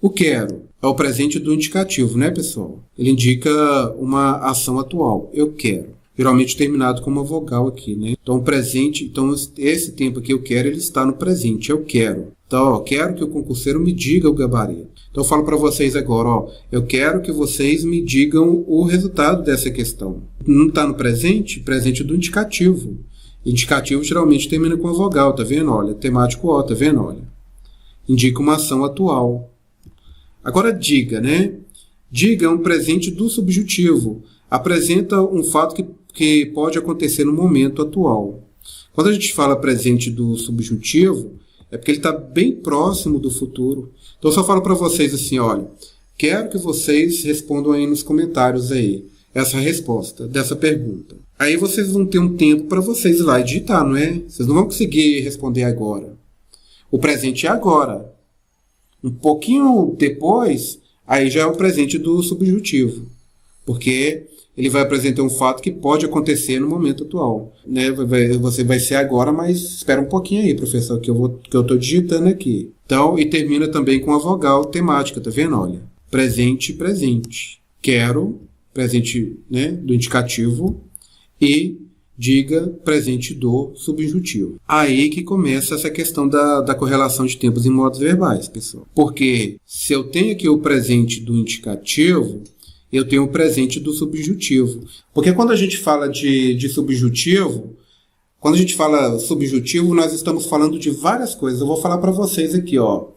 O quero é o presente do indicativo, né, pessoal? Ele indica uma ação atual. Eu quero. Geralmente terminado com uma vogal aqui, né? Então, presente, então esse tempo aqui eu quero, ele está no presente, eu quero. Então, ó, quero que o concurseiro me diga o gabarito. Então, eu falo para vocês agora, ó, eu quero que vocês me digam o resultado dessa questão. Não está no presente? Presente do indicativo. Indicativo geralmente termina com a vogal, tá vendo? Olha, temático ó, tá vendo? Olha. Indica uma ação atual. Agora, diga, né? Diga é um presente do subjuntivo. Apresenta um fato que pode acontecer no momento atual. Quando a gente fala presente do subjuntivo, é porque ele está bem próximo do futuro. Então eu só falo para vocês assim, olha, quero que vocês respondam aí nos comentários aí essa resposta dessa pergunta. Aí vocês vão ter um tempo para vocês ir lá e digitar, não é? Vocês não vão conseguir responder agora. O presente é agora. Um pouquinho depois, aí já é o presente do subjuntivo. Porque ele vai apresentar um fato que pode acontecer no momento atual. Né? Você vai ser agora, mas espera um pouquinho aí, professor, que eu estou digitando aqui. Então, e termina também com a vogal temática, tá vendo? Olha, presente, presente. Quero, presente, né, do indicativo, e diga presente do subjuntivo. Aí que começa essa questão da correlação de tempos e modos verbais, pessoal. Porque se eu tenho aqui o presente do indicativo, eu tenho o presente do subjuntivo. Porque quando a gente fala de subjuntivo, quando a gente fala subjuntivo, nós estamos falando de várias coisas. Eu vou falar para vocês aqui, ó.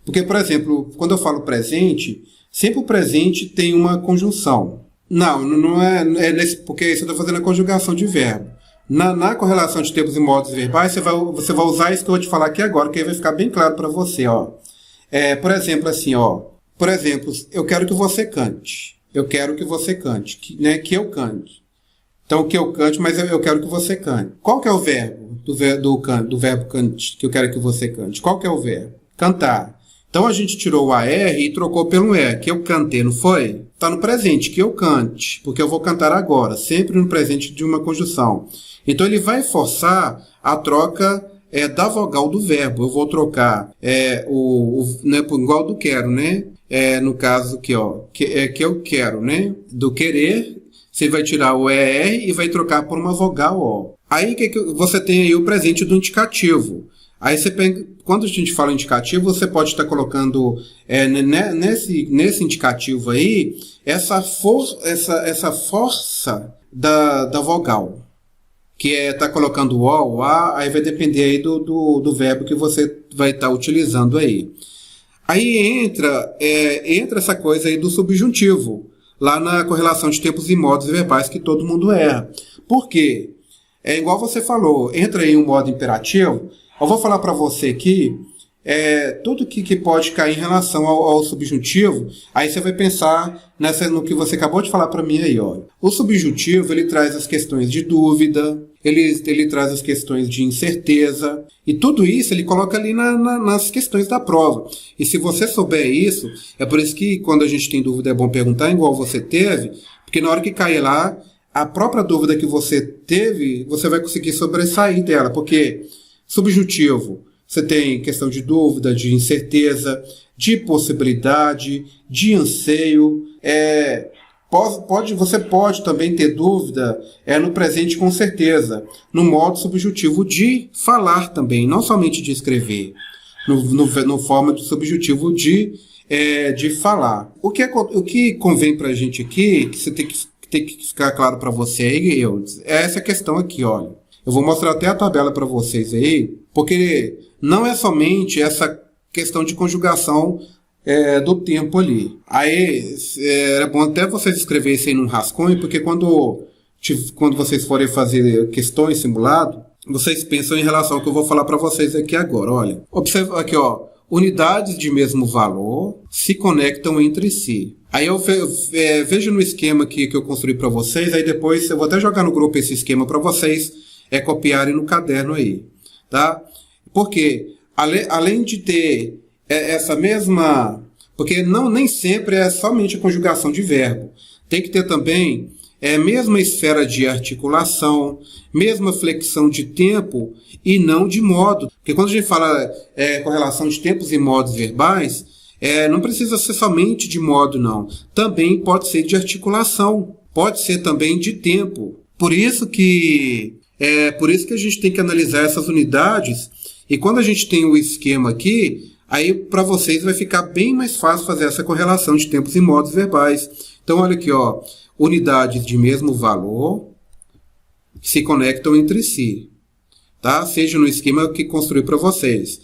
Porque, por exemplo, quando eu falo presente, sempre o presente tem uma conjunção. Não é porque isso eu estou fazendo a conjugação de verbo. Na correlação de tempos e modos verbais, você vai usar isso que eu vou te falar aqui agora, que aí vai ficar bem claro para você, ó. Por exemplo, assim, ó. Por exemplo, eu quero que você cante. Eu quero que você cante, que eu cante. Então, que eu cante, mas eu quero que você cante. Qual que é o verbo do verbo cante, que eu quero que você cante? Qual que é o verbo? Cantar. Então, a gente tirou o AR e trocou pelo E, que eu cantei, não foi? Está no presente, que eu cante, porque eu vou cantar agora, sempre no presente de uma conjunção. Então, ele vai forçar a troca da vogal do verbo. Eu vou trocar igual do quero, né? no caso aqui, ó, que eu quero, né? Do querer, você vai tirar o ER e vai trocar por uma vogal O. Aí que você tem aí o presente do indicativo. Aí você pega, quando a gente fala indicativo, você pode estar colocando nesse indicativo aí essa força da vogal. Que tá colocando o A, aí vai depender aí do verbo que você vai estar utilizando aí. Aí entra essa coisa aí do subjuntivo, lá na correlação de tempos e modos verbais que todo mundo erra. Por quê? É igual você falou, entra aí um modo imperativo. Eu vou falar para você aqui tudo que pode cair em relação ao subjuntivo. Aí você vai pensar no que você acabou de falar para mim aí. Olha. O subjuntivo ele traz as questões de dúvida, ele traz as questões de incerteza, e tudo isso ele coloca ali nas questões da prova. E se você souber isso, é por isso que quando a gente tem dúvida é bom perguntar, igual você teve, porque na hora que cair lá, a própria dúvida que você teve, você vai conseguir sobressair dela, porque subjuntivo, você tem questão de dúvida, de incerteza, de possibilidade, de anseio. Você pode também ter dúvida no presente com certeza, no modo subjuntivo de falar também, não somente de escrever, no forma do subjuntivo de falar. O que convém para a gente aqui, que você tem que ficar claro para você aí, é essa questão aqui, olha. Eu vou mostrar até a tabela para vocês aí, porque não é somente essa questão de conjugação do tempo ali. Aí é bom até vocês escreverem isso aí num rascunho, porque quando vocês forem fazer questões simulado, vocês pensam em relação ao que eu vou falar para vocês aqui agora. Olha, observa aqui, ó, unidades de mesmo valor se conectam entre si. Aí eu vejo no esquema que eu construí para vocês, aí depois eu vou até jogar no grupo esse esquema para vocês copiarem no caderno aí, tá? Porque além de ter essa mesma... Porque nem sempre é somente a conjugação de verbo. Tem que ter também mesma esfera de articulação, mesma flexão de tempo e não de modo. Porque quando a gente fala correlação de tempos e modos verbais, não precisa ser somente de modo, não. Também pode ser de articulação. Pode ser também de tempo. Por isso que a gente tem que analisar essas unidades. E quando a gente tem o esquema aqui, aí para vocês vai ficar bem mais fácil fazer essa correlação de tempos e modos verbais. Então olha aqui, ó, unidades de mesmo valor se conectam entre si, tá? Seja no esquema que construí para vocês.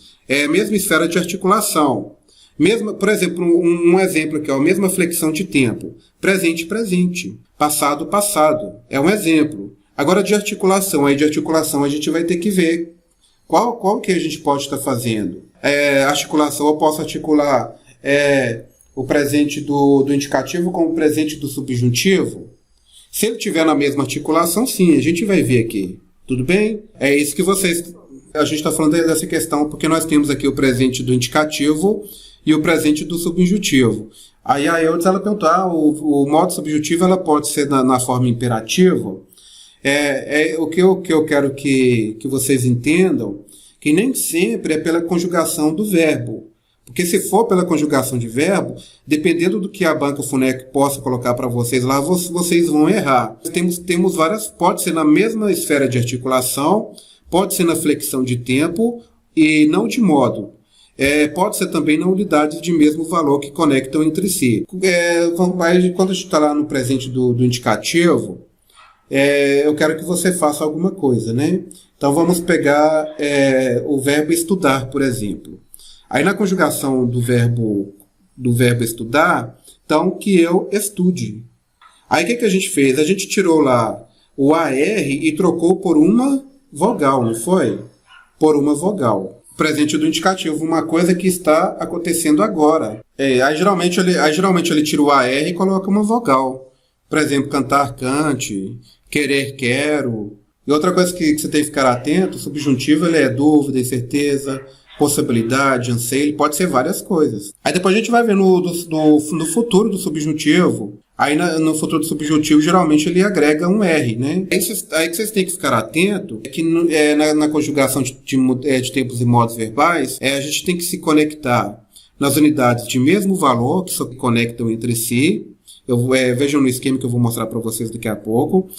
Mesma esfera de articulação. Por exemplo, um exemplo aqui, ó, mesma flexão de tempo. Presente, presente. Passado, passado. É um exemplo. Agora de articulação a gente vai ter que ver qual que a gente pode estar fazendo. Articulação, eu posso articular o presente do indicativo com o presente do subjuntivo? Se ele tiver na mesma articulação, sim, a gente vai ver aqui. Tudo bem? É isso que a gente está falando dessa questão, porque nós temos aqui o presente do indicativo e o presente do subjuntivo. Aí a Eudes, ela perguntou, o modo subjuntivo ela pode ser na forma imperativa? O que eu quero que vocês entendam, que nem sempre é pela conjugação do verbo. Porque se for pela conjugação de verbo, dependendo do que a banca FUNEC possa colocar para vocês lá, vocês vão errar. Temos várias, pode ser na mesma esfera de articulação, pode ser na flexão de tempo e não de modo. Pode ser também na unidade de mesmo valor que conectam entre si. Quando a gente está lá no presente do indicativo, eu quero que você faça alguma coisa, né? Então vamos pegar o verbo estudar, por exemplo. Aí na conjugação do verbo estudar, então que eu estude. Aí o que a gente fez? A gente tirou lá o AR e trocou por uma vogal, não foi? Por uma vogal. Presente do indicativo, uma coisa que está acontecendo agora. Aí geralmente ele tira o AR e coloca uma vogal. Por exemplo, cantar, cante, querer, quero. E outra coisa que você tem que ficar atento, o subjuntivo ele é dúvida, incerteza, possibilidade, anseio, ele pode ser várias coisas. Aí depois a gente vai ver no futuro do subjuntivo. Aí no futuro do subjuntivo, geralmente ele agrega um R, né? Aí que vocês têm que ficar atento é que na conjugação de tempos e modos verbais, a gente tem que se conectar nas unidades de mesmo valor, que se conectam entre si. Vejam no esquema que eu vou mostrar para vocês daqui a pouco.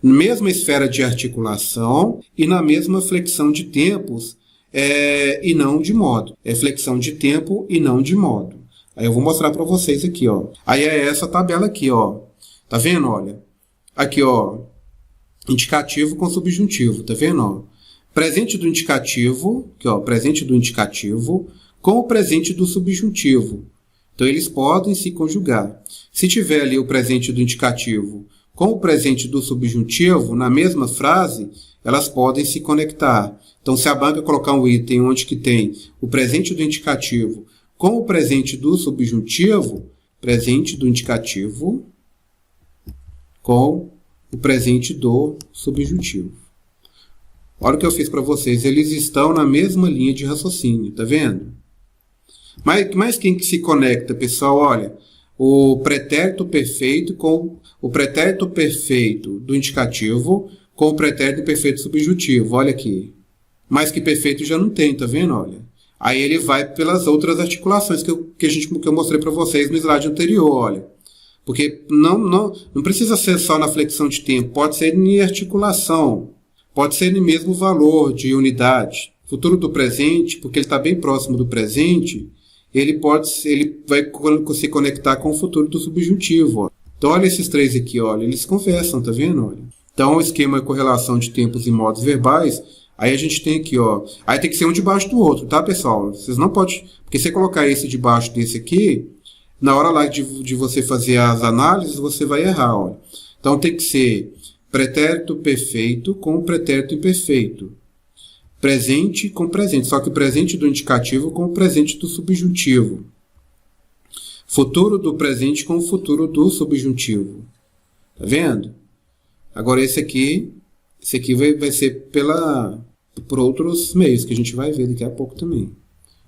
Mesma esfera de articulação e na mesma flexão de tempos e não de modo. É flexão de tempo e não de modo. Aí eu vou mostrar para vocês aqui, ó. Aí é essa tabela aqui, ó. Tá vendo? Olha. Aqui, ó. Indicativo com subjuntivo, tá vendo, ó? Presente do indicativo, aqui, ó, presente do indicativo com o presente do subjuntivo. Então, eles podem se conjugar. Se tiver ali o presente do indicativo com o presente do subjuntivo, na mesma frase, elas podem se conectar. Então, se a banca colocar um item onde que tem o presente do indicativo com o presente do subjuntivo, presente do indicativo com o presente do subjuntivo. Olha o que eu fiz para vocês. Eles estão na mesma linha de raciocínio, tá vendo? Mas quem que se conecta, pessoal? Olha, o pretérito perfeito com o pretérito perfeito do indicativo com o pretérito perfeito subjuntivo. Olha aqui. Mais que perfeito já não tem, tá vendo? Olha. Aí ele vai pelas outras articulações que eu mostrei para vocês no slide anterior, olha. Porque não precisa ser só na flexão de tempo, pode ser em articulação, pode ser no mesmo valor de unidade. Futuro do presente, porque ele está bem próximo do presente, ele vai se conectar com o futuro do subjuntivo. Ó. Então, olha esses três aqui, olha, eles conversam, tá vendo? Olha. Então, o esquema de correlação de tempos e modos verbais, aí a gente tem aqui, ó, aí tem que ser um debaixo do outro, tá, pessoal? Vocês não podem, porque se você colocar esse debaixo desse aqui, na hora lá de você fazer as análises, você vai errar, olha. Então, tem que ser pretérito perfeito com pretérito imperfeito. Presente com presente, só que o presente do indicativo com o presente do subjuntivo. Futuro do presente com o futuro do subjuntivo. Tá vendo? Agora esse aqui vai ser por outros meios, que a gente vai ver daqui a pouco também.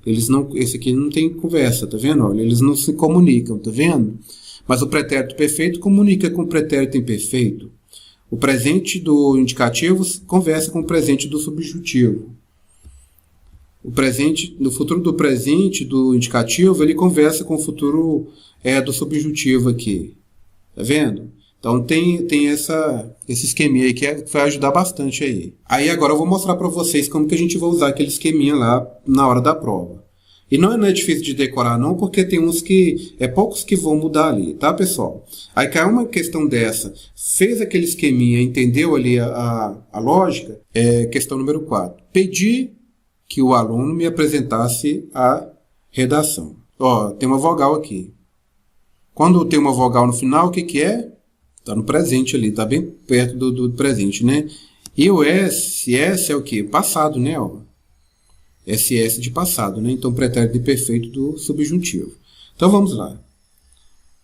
Esse aqui não tem conversa, tá vendo? Olha, eles não se comunicam, tá vendo? Mas o pretérito perfeito comunica com o pretérito imperfeito. O presente do indicativo conversa com o presente do subjuntivo. No futuro do presente do indicativo, ele conversa com o futuro do subjuntivo aqui. Tá vendo? Então tem esse esqueminha aí que vai ajudar bastante aí. Aí agora eu vou mostrar para vocês como que a gente vai usar aquele esqueminha lá na hora da prova. E não é difícil de decorar não, porque tem uns poucos que vão mudar ali, tá, pessoal? Aí cai uma questão dessa, fez aquele esqueminha, entendeu ali a lógica? Questão número 4. Pedi que o aluno me apresentasse a redação. Ó, tem uma vogal aqui. Quando tem uma vogal no final, o que é? Está no presente ali, está bem perto do presente, né? E o SS é o quê? Passado, né? Ó. SS de passado, né? Então, pretérito imperfeito do subjuntivo. Então, vamos lá.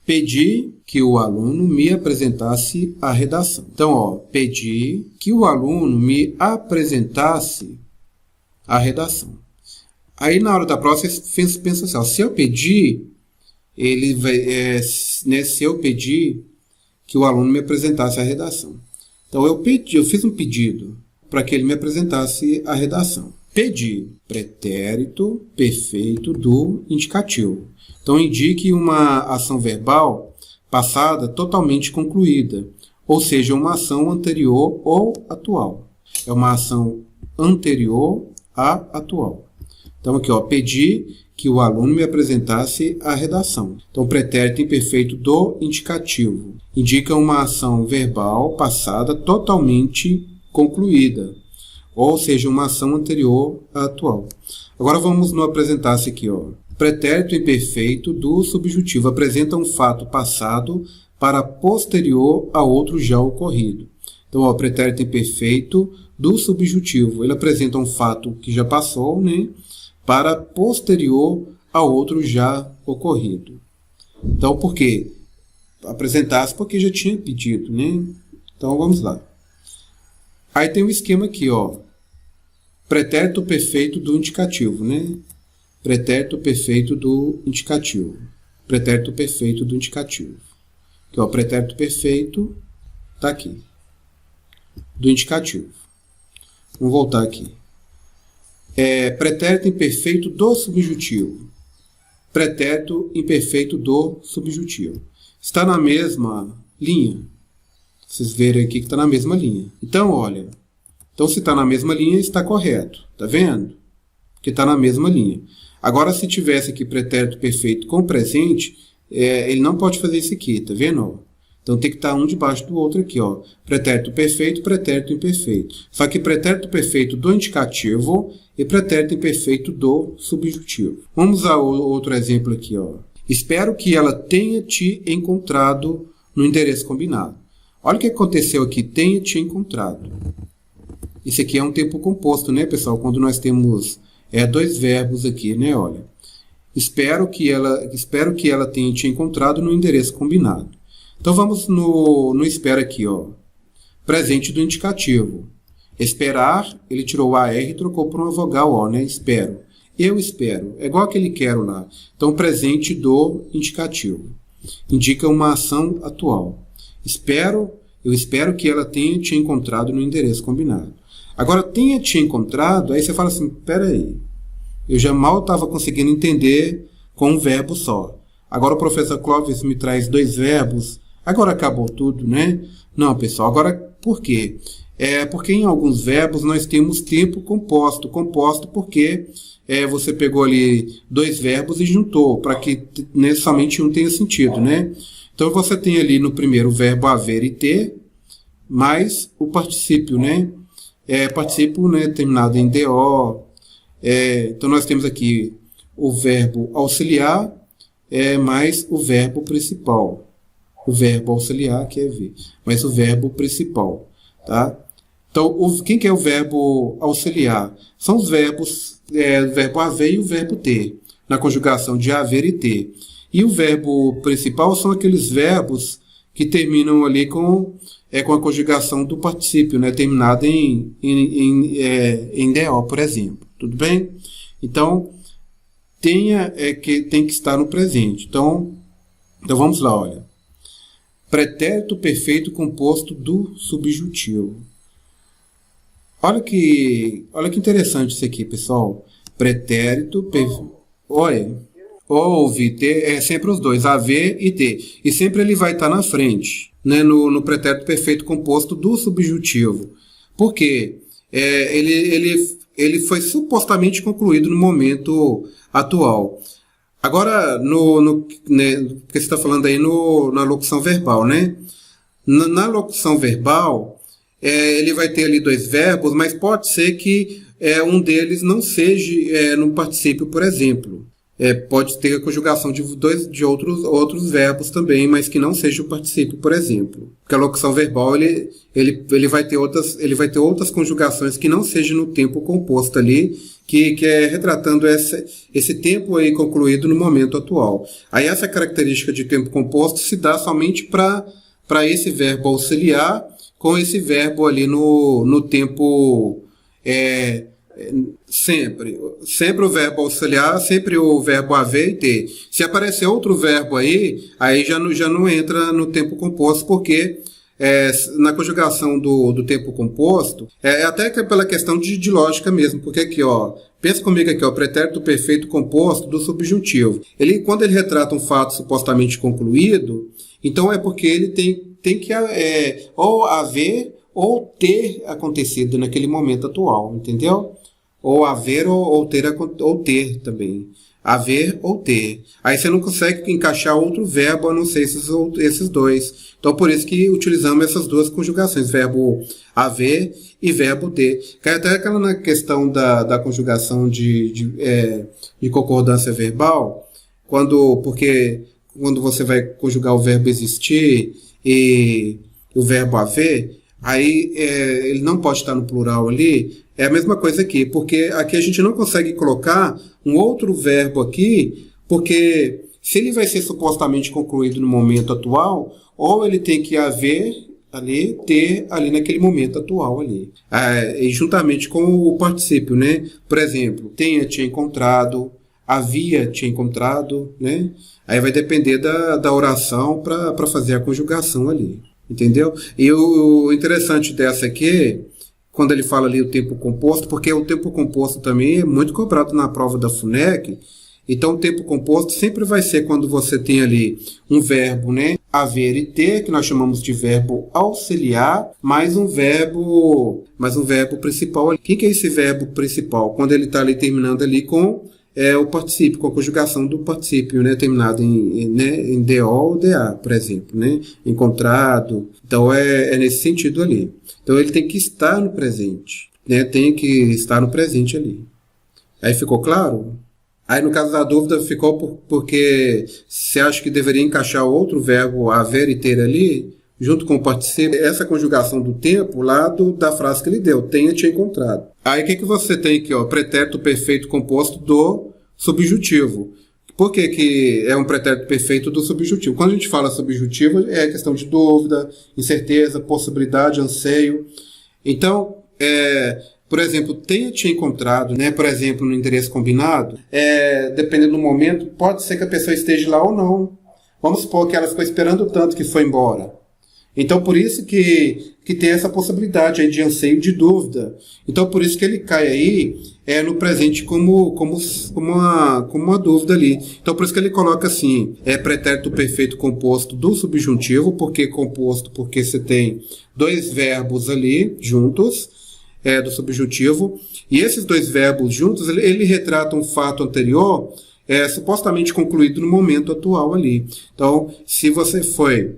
Pedi que o aluno me apresentasse a redação. Então, ó, pedi que o aluno me apresentasse a redação. Aí, na hora da prova, você pensa assim, ó, se eu pedir, ele vai, se eu pedir que o aluno me apresentasse a redação. Então, eu fiz um pedido para que ele me apresentasse a redação. Pedi, pretérito perfeito do indicativo. Então, indique uma ação verbal passada totalmente concluída, ou seja, uma ação anterior ou atual. É uma ação anterior a atual. Então, aqui, ó, pedi que o aluno me apresentasse a redação. Então, pretérito imperfeito do indicativo indica uma ação verbal passada totalmente concluída, ou seja, uma ação anterior à atual. Agora vamos no apresentar-se aqui, ó. Pretérito imperfeito do subjuntivo apresenta um fato passado para posterior a outro já ocorrido. Então, ó, pretérito imperfeito do subjuntivo, ele apresenta um fato que já passou, né, para posterior a outro já ocorrido. Então, por quê? Apresentasse porque já tinha pedido, né? Então, vamos lá. Aí tem um esquema aqui, ó. Pretérito perfeito do indicativo, né? Pretérito perfeito do indicativo. Pretérito perfeito do indicativo. Aqui, ó, pretérito perfeito está aqui. Do indicativo. Vamos voltar aqui. Pretérito imperfeito do subjuntivo. pretérito imperfeito do subjuntivo. Está na mesma linha. Vocês verem aqui que está na mesma linha. Então, olha. Então, se está na mesma linha, está correto. Está vendo? Porque está na mesma linha. Agora, se tivesse aqui pretérito perfeito com presente, ele não pode fazer isso aqui. Está vendo? Então, tem que estar um debaixo do outro aqui. Ó. Pretérito perfeito, pretérito imperfeito. Só que pretérito perfeito do indicativo e pretérito imperfeito do subjuntivo. Vamos usar outro exemplo aqui. Ó. Espero que ela tenha te encontrado no endereço combinado. Olha o que aconteceu aqui. Tenha te encontrado. Isso aqui é um tempo composto, né, pessoal? Quando nós temos dois verbos aqui, né? Olha. Espero que ela tenha te encontrado no endereço combinado. Então, vamos no espera aqui, ó. Presente do indicativo. Esperar, ele tirou o AR e trocou por uma vogal O, né? Espero. Eu espero. É igual aquele quero lá. Então, presente do indicativo. Indica uma ação atual. Eu espero que ela tenha te encontrado no endereço combinado. Agora, tenha te encontrado, aí você fala assim, peraí, eu já mal estava conseguindo entender com um verbo só. Agora o professor Clóvis me traz dois verbos, agora acabou tudo, né? Não, pessoal, agora por quê? Porque em alguns verbos nós temos tempo composto. Composto porque você pegou ali dois verbos e juntou, para que somente um tenha sentido, né? Então você tem ali no primeiro o verbo haver e ter, mais o particípio, né? Particípio, né, terminado em DO. Então nós temos aqui o verbo auxiliar mais o verbo principal. O verbo auxiliar que é ver, mais o verbo principal. Tá? Então, quem que é o verbo auxiliar? São os verbos, o verbo haver e o verbo ter, na conjugação de haver e ter. E o verbo principal são aqueles verbos que terminam ali com a conjugação do particípio, né, terminado em DO, por exemplo. Tudo bem? Então, tem que estar no presente. Então vamos lá, olha. Pretérito perfeito composto do subjuntivo. Olha que interessante isso aqui, pessoal. Pretérito perfeito. Olha. Ouve, ter, é sempre os dois, haver e ter. E sempre ele vai estar na frente, né, no pretérito perfeito composto do subjuntivo. Por quê? Ele foi supostamente concluído no momento atual. Agora, né, porque você está falando aí na locução verbal, né? Na locução verbal, ele vai ter ali dois verbos, mas pode ser que um deles não seja no particípio, por exemplo. Pode ter a conjugação de outros verbos também, mas que não seja o particípio, por exemplo. Porque a locução verbal ele vai ter outras conjugações que não sejam no tempo composto ali, que é retratando esse tempo aí concluído no momento atual. Aí essa característica de tempo composto se dá somente para esse verbo auxiliar com esse verbo ali no tempo sempre o verbo auxiliar, sempre o verbo haver e ter. Se aparecer outro verbo aí já não entra no tempo composto, porque na conjugação do tempo composto, até que pela questão de lógica mesmo, porque aqui, ó, pensa comigo aqui, ó, pretérito perfeito composto do subjuntivo. Quando ele retrata um fato supostamente concluído, então é porque ele tem que ou haver ou ter acontecido naquele momento atual, entendeu? Ou haver ou ter também. Haver ou ter. Aí você não consegue encaixar outro verbo a não ser esses dois. Então, por isso que utilizamos essas duas conjugações, verbo haver e verbo ter. Cai até aquela na questão da conjugação de concordância verbal, porque quando você vai conjugar o verbo existir e o verbo haver, aí ele não pode estar no plural ali. É a mesma coisa aqui, porque aqui a gente não consegue colocar um outro verbo aqui, porque se ele vai ser supostamente concluído no momento atual, ou ele tem que haver ali, ter ali naquele momento atual ali. E juntamente com o particípio, né? Por exemplo, tenha te encontrado, havia te encontrado, né? Aí vai depender da oração para fazer a conjugação ali. Entendeu? E o interessante dessa aqui, quando ele fala ali o tempo composto, porque o tempo composto também é muito cobrado na prova da FUNEC, Então, o tempo composto sempre vai ser quando você tem ali um verbo, né, haver e ter, que nós chamamos de verbo auxiliar, mais um verbo principal. O que é esse verbo principal? Quando ele está ali terminando ali com o particípio, com a conjugação do particípio, né, terminado em DO ou DA, por exemplo, né, encontrado. Então, é nesse sentido ali. Então, ele tem que estar no presente, né, tem que estar no presente ali. Aí ficou claro? Aí, no caso da dúvida, ficou porque você acha que deveria encaixar outro verbo haver e ter ali, junto com o particípio, essa conjugação do tempo lá da frase que ele deu, tenha te encontrado. Aí, o que você tem aqui? Ó, pretérito perfeito composto do subjuntivo. Por que é um pretérito perfeito do subjuntivo? Quando a gente fala subjuntivo, é questão de dúvida, incerteza, possibilidade, anseio. Então, por exemplo, tenha te encontrado, né? Por exemplo, no endereço combinado, dependendo do momento, pode ser que a pessoa esteja lá ou não. Vamos supor que ela ficou esperando tanto que foi embora. Então, por isso que tem essa possibilidade aí de anseio, de dúvida. Então, por isso que ele cai aí no presente como uma dúvida ali. Então, por isso que ele coloca assim, pretérito perfeito composto do subjuntivo, porque você tem dois verbos ali juntos, do subjuntivo, e esses dois verbos juntos, ele retrata um fato anterior, supostamente concluído no momento atual ali. Então, se você foi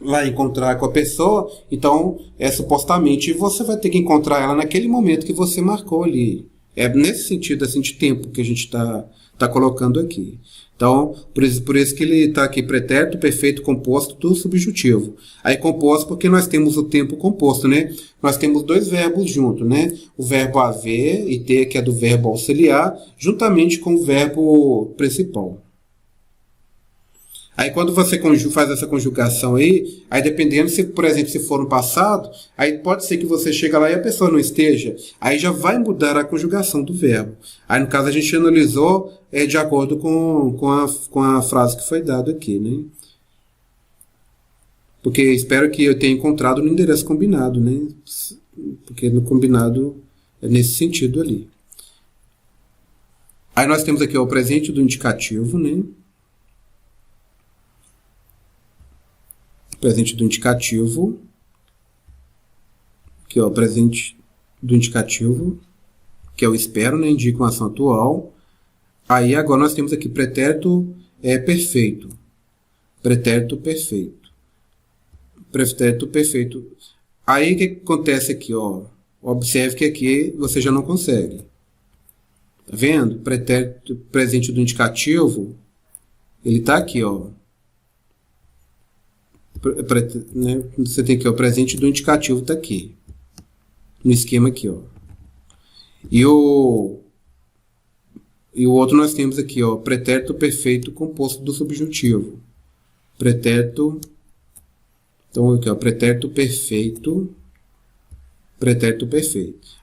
lá encontrar com a pessoa, então, supostamente, você vai ter que encontrar ela naquele momento que você marcou ali. É nesse sentido, assim, de tempo que a gente está colocando aqui. Então, por isso que ele está aqui, pretérito perfeito composto do subjuntivo. Aí composto porque nós temos o tempo composto, né? Nós temos dois verbos juntos, né? O verbo haver e ter, que é do verbo auxiliar, juntamente com o verbo principal. Aí quando você faz essa conjugação aí dependendo se, por exemplo, se for no passado, aí pode ser que você chega lá e a pessoa não esteja, aí já vai mudar a conjugação do verbo. Aí no caso a gente analisou de acordo com a frase que foi dada aqui, né? Porque espero que eu tenha encontrado no endereço combinado, né? Porque no combinado é nesse sentido ali. Aí nós temos aqui o presente do indicativo, né? Presente do indicativo, que é o presente do indicativo, que é o espero, né, indica uma ação atual. Aí agora nós temos aqui pretérito perfeito. Pretérito perfeito. Pretérito perfeito. Aí o que acontece aqui, ó? Observe que aqui você já não consegue. Tá vendo? Pretérito presente do indicativo, ele tá aqui, ó. Né? Você tem aqui o presente do indicativo, está aqui no esquema aqui, ó. E o outro nós temos aqui, ó, pretérito perfeito composto do subjuntivo. Pretérito, então aqui, ó, pretérito perfeito.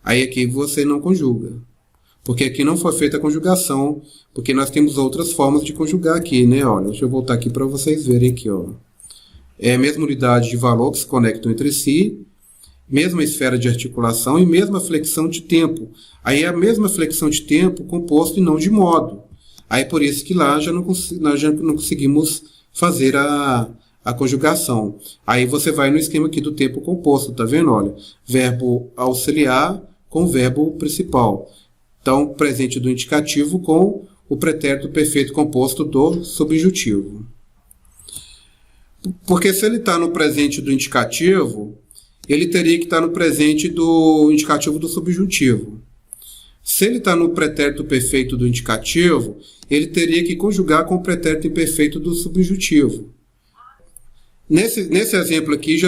Aí aqui você não conjuga, porque aqui não foi feita a conjugação, porque nós temos outras formas de conjugar aqui, né? Olha, deixa eu voltar aqui para vocês verem aqui, ó. Mesma unidade de valor que se conectam entre si, mesma esfera de articulação e mesma flexão de tempo. Aí é a mesma flexão de tempo composto e não de modo. Aí por isso que lá nós já não conseguimos fazer a conjugação. Aí você vai no esquema aqui do tempo composto, tá vendo? Olha, verbo auxiliar com verbo principal. Então, presente do indicativo com o pretérito perfeito composto do subjuntivo. Porque se ele está no presente do indicativo, ele teria que estar no presente do indicativo do subjuntivo. Se ele está no pretérito perfeito do indicativo, ele teria que conjugar com o pretérito imperfeito do subjuntivo. Nesse exemplo aqui, a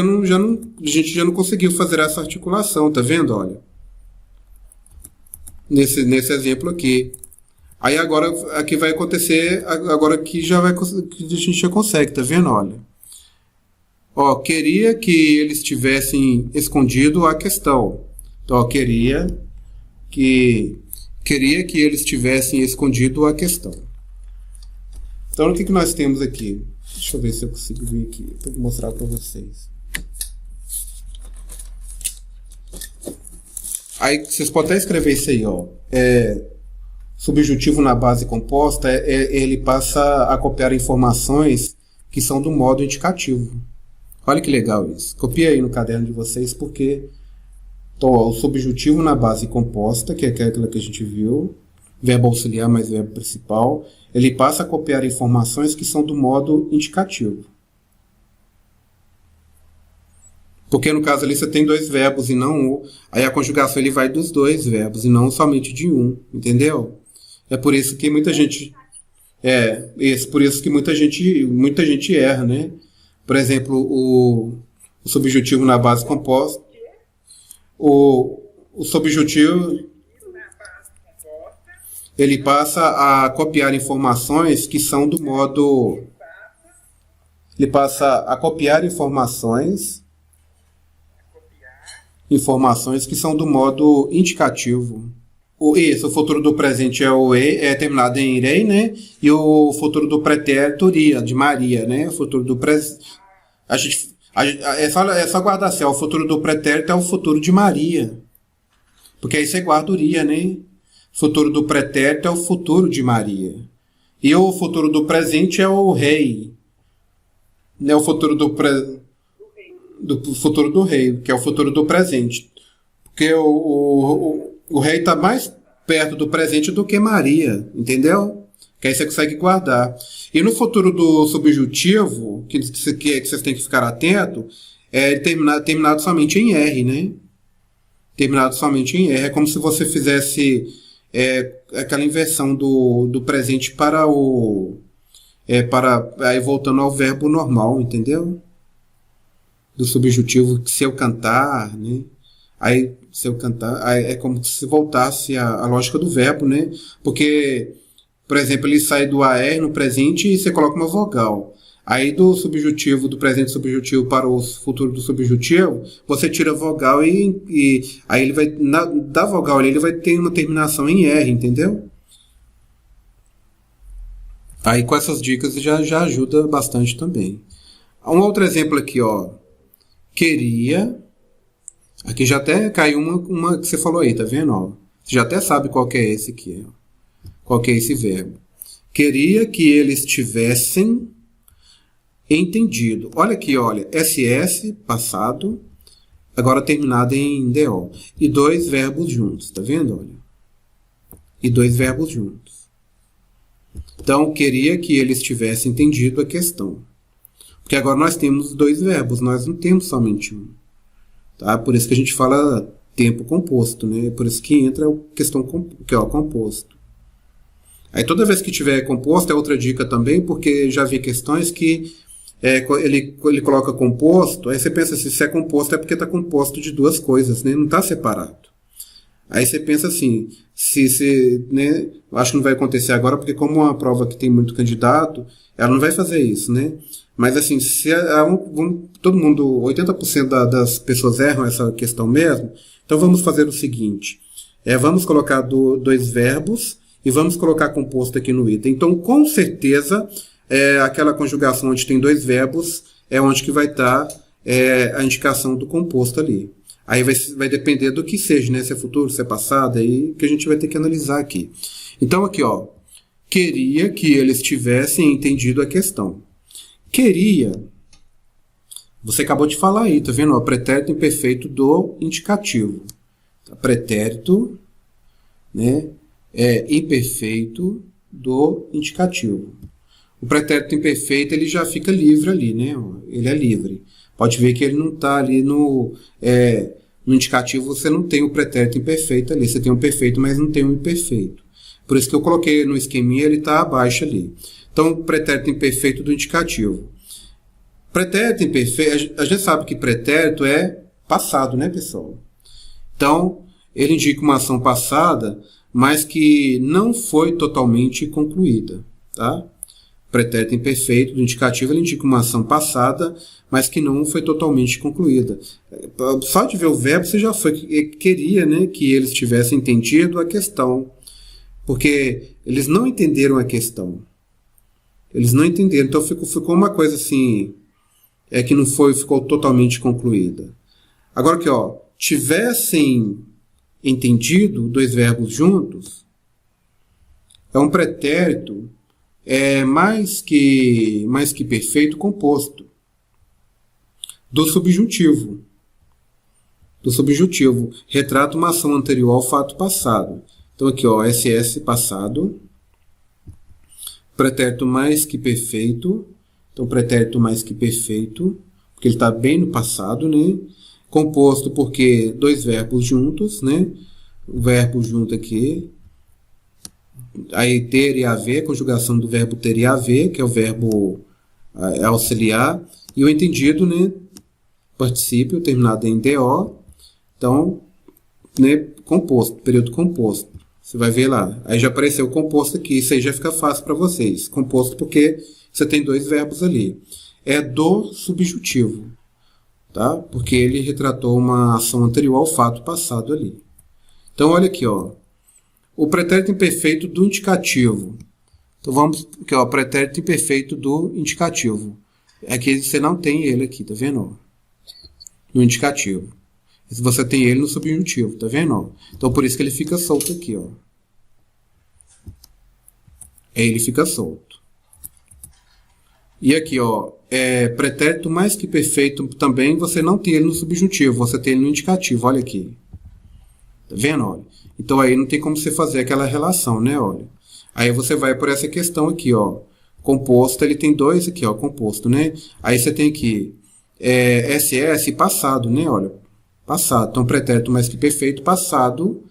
gente já não conseguiu fazer essa articulação, tá vendo? Olha. Nesse exemplo aqui. Aí agora, aqui vai acontecer, agora aqui que a gente já consegue, tá vendo? Olha. Ó, queria que eles tivessem escondido a questão. Então, ó, queria que eles tivessem escondido a questão. Então, o que nós temos aqui? Deixa eu ver se eu consigo ver aqui, para mostrar para vocês. Aí, vocês podem até escrever isso aí, ó. subjuntivo na base composta, ele passa a copiar informações que são do modo indicativo. Olha que legal isso. Copia aí no caderno de vocês, porque então, ó, o subjuntivo na base composta, que é aquela que a gente viu, verbo auxiliar mais verbo principal, ele passa a copiar informações que são do modo indicativo. Porque no caso ali você tem dois verbos e não um, aí a conjugação ele vai dos dois verbos e não somente de um, entendeu? É por isso que muita gente por isso que muita gente erra, né? Por exemplo, o subjuntivo na base composta, o subjuntivo ele passa a copiar informações que são do modo, ele passa a copiar informações que são do modo indicativo. O futuro do presente é terminado em irei, né? E o futuro do pretérito iria, de Maria, né? O futuro do presente. É só guardar assim, ó, o futuro do pretérito é o futuro de Maria. Porque aí você guarda o iria, né? O futuro do pretérito é o futuro de Maria. E o futuro do presente é o rei. Né? O futuro do futuro do rei, que é o futuro do presente. Porque o rei está mais perto do presente do que Maria, entendeu? Que aí você consegue guardar. E no futuro do subjuntivo, que vocês têm que ficar atento, é terminado somente em R, né? Terminado somente em R. É como se você fizesse aquela inversão do presente para aí voltando ao verbo normal, entendeu? Do subjuntivo, se eu cantar, né? Aí, se eu cantar, aí é como se voltasse a lógica do verbo, né? Porque, por exemplo, ele sai do AR no presente e você coloca uma vogal. Aí do subjuntivo, do presente subjuntivo para o futuro do subjuntivo, você tira a vogal e aí ele vai, da vogal ali, ele vai ter uma terminação em R, entendeu? Aí com essas dicas já ajuda bastante também. Um outro exemplo aqui, ó. Queria. Aqui já até caiu uma que você falou aí, tá vendo? Ó, você já até sabe qual que é esse aqui. Ó. Qual que é esse verbo. Queria que eles tivessem entendido. Olha aqui, olha. SS, passado, agora terminado em DO. E dois verbos juntos, tá vendo? Olha. E dois verbos juntos. Então, queria que eles tivessem entendido a questão. Porque agora nós temos dois verbos, nós não temos somente um. Tá? Por isso que a gente fala tempo composto, né? Por isso que entra a questão que é o composto. Aí toda vez que tiver composto é outra dica também, porque já vi questões que ele coloca composto, aí você pensa assim, se é composto é porque está composto de duas coisas, né? Não está separado. Aí você pensa assim, né? Acho que não vai acontecer agora, porque como é uma prova que tem muito candidato, ela não vai fazer isso, né? Mas assim, se todo mundo, 80% das pessoas erram essa questão mesmo, então vamos fazer o seguinte, vamos colocar dois verbos e vamos colocar composto aqui no item. Então, com certeza, aquela conjugação onde tem dois verbos é onde que vai estar a indicação do composto ali. Aí vai depender do que seja, né? Se é futuro, se é passado, aí que a gente vai ter que analisar aqui. Então, aqui, ó, queria que eles tivessem entendido a questão. Queria, você acabou de falar aí, tá vendo? O pretérito imperfeito do indicativo. Pretérito, né, imperfeito do indicativo. O pretérito imperfeito ele já fica livre ali, né? Ele é livre. Pode ver que ele não está ali no indicativo, você não tem o pretérito imperfeito ali. Você tem o perfeito, mas não tem o imperfeito. Por isso que eu coloquei no esqueminha, ele está abaixo ali. Então, o pretérito imperfeito do indicativo. Pretérito imperfeito, a gente sabe que pretérito é passado, né, pessoal? Então, ele indica uma ação passada, mas que não foi totalmente concluída, tá? Pretérito imperfeito do indicativo, ele indica uma ação passada, mas que não foi totalmente concluída. Só de ver o verbo, você já queria, né, que eles tivessem entendido a questão, porque eles não entenderam a questão. Eles não entenderam, então ficou uma coisa assim, que não ficou totalmente concluída. Agora aqui, ó, tivessem entendido, dois verbos juntos, é um pretérito mais que perfeito composto do subjuntivo. Do subjuntivo. Retrata uma ação anterior ao fato passado. Então aqui, ó, SS passado. Pretérito mais que perfeito. Então, pretérito mais que perfeito, porque ele está bem no passado, né? Composto porque dois verbos juntos, né? O verbo junto aqui. Aí ter e haver, conjugação do verbo ter e haver, que é o verbo auxiliar. E o entendido, né? Particípio terminado em DO. Então, né? Composto, período composto. Você vai ver lá. Aí já apareceu o composto aqui. Isso aí já fica fácil para vocês. Composto porque você tem dois verbos ali. É do subjuntivo. Tá? Porque ele retratou uma ação anterior ao fato passado ali. Então, olha aqui, ó. O pretérito imperfeito do indicativo. Então, vamos aqui, ó. Pretérito imperfeito do indicativo. Aqui você não tem ele aqui, tá vendo? No indicativo. Você tem ele no subjuntivo, tá vendo? Então, por isso que ele fica solto aqui, ó. Ele fica solto. E aqui, ó, pretérito mais que perfeito também, você não tem ele no subjuntivo, você tem ele no indicativo, olha aqui. Tá vendo? Olha. Então, aí não tem como você fazer aquela relação, né? Olha. Aí você vai por essa questão aqui, ó. Composto, ele tem dois aqui, ó, composto, né? Aí você tem aqui SS passado, né? Olha. Passado. Então, pretérito mais que perfeito, passado,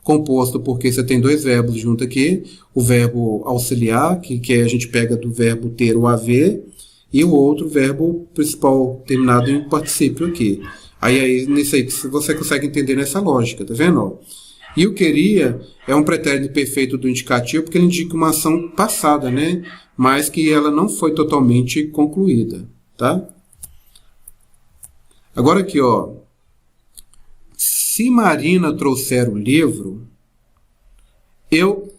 composto porque você tem dois verbos junto aqui. O verbo auxiliar, que a gente pega do verbo ter ou haver, e o outro verbo principal terminado em particípio aqui. Aí nisso aí você consegue entender nessa lógica, tá vendo? E o queria é um pretérito perfeito do indicativo porque ele indica uma ação passada, né? Mas que ela não foi totalmente concluída, tá? Agora aqui, ó. Se Marina trouxer o livro, eu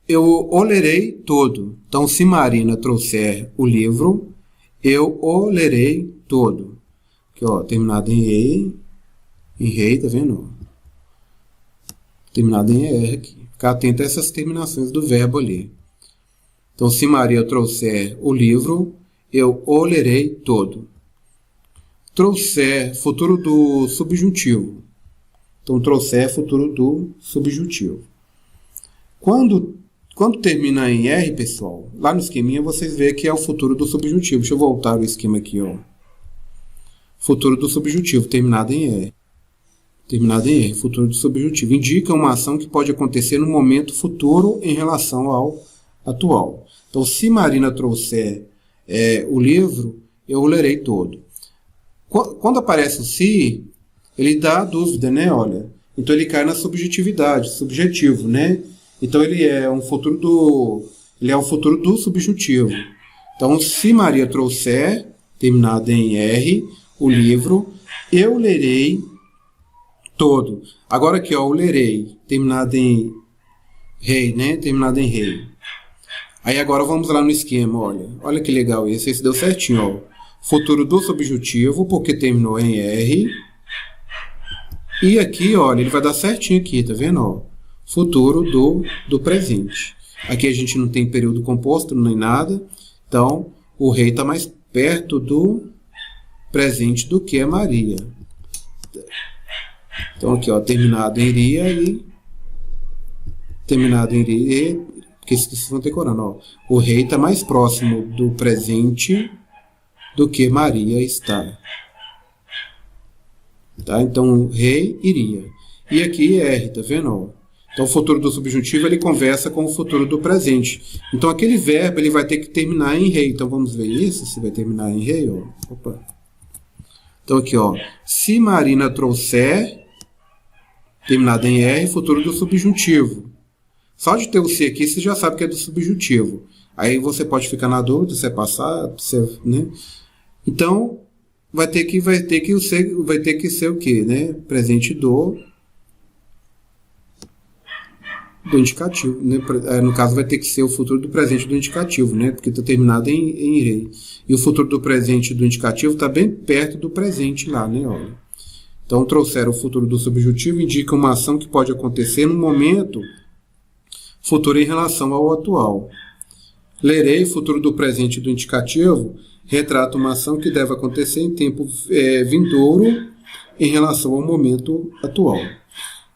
o lerei todo. Então, se Marina trouxer o livro, eu o lerei todo. Aqui, ó, terminado em rei, tá vendo? Terminado em R aqui. Ficar atento a essas terminações do verbo ali. Então, se Maria trouxer o livro, eu o lerei todo. Trouxer, futuro do subjuntivo. Então, trouxer, futuro do subjuntivo. Quando termina em R, pessoal, lá no esqueminha vocês veem que é o futuro do subjuntivo. Deixa eu voltar o esquema aqui, ó. Futuro do subjuntivo, terminado em R. Terminado em R, futuro do subjuntivo. Indica uma ação que pode acontecer no momento futuro em relação ao atual. Então, se Marina trouxer o livro, eu o lerei todo. Quando aparece o se, ele dá a dúvida, né? Olha, então ele cai na subjetividade, subjetivo, né? Então ele é um futuro do subjuntivo. Então, se Maria trouxer, terminado em R, o livro, eu lerei todo. Agora aqui, ó, o lerei, terminado em rei, né? Terminado em rei. Aí agora vamos lá no esquema, olha. Olha que legal esse. Esse deu certinho, ó. Futuro do subjuntivo, porque terminou em R. E aqui, olha, ele vai dar certinho aqui, tá vendo? Ó, futuro do presente. Aqui a gente não tem período composto, nem nada. Então, o rei está mais perto do presente do que a Maria. Então, aqui, ó, terminado em iria e terminado em iria, porque vocês vão decorando, ó. O rei está mais próximo do presente do que Maria está. Tá? Então, o rei iria. E aqui R, tá vendo? Então, o futuro do subjuntivo, ele conversa com o futuro do presente. Então, aquele verbo, ele vai ter que terminar em rei. Então, vamos ver isso, se vai terminar em rei, ó. Opa. Então, aqui, ó. Se Marina trouxer, terminado em R, futuro do subjuntivo. Só de ter o se aqui, você já sabe que é do subjuntivo. Aí, você pode ficar na dúvida se é passado, se é, né? Então, vai ter que ser o quê, né? Presente do indicativo, né? No caso, vai ter que ser o futuro do presente do indicativo, né? Porque está terminado em rei. E o futuro do presente do indicativo está bem perto do presente lá, né? Olha. Então, trouxeram o futuro do subjuntivo, indica uma ação que pode acontecer no momento futuro em relação ao atual. Lerei, futuro do presente do indicativo, retrata uma ação que deve acontecer em tempo vindouro em relação ao momento atual.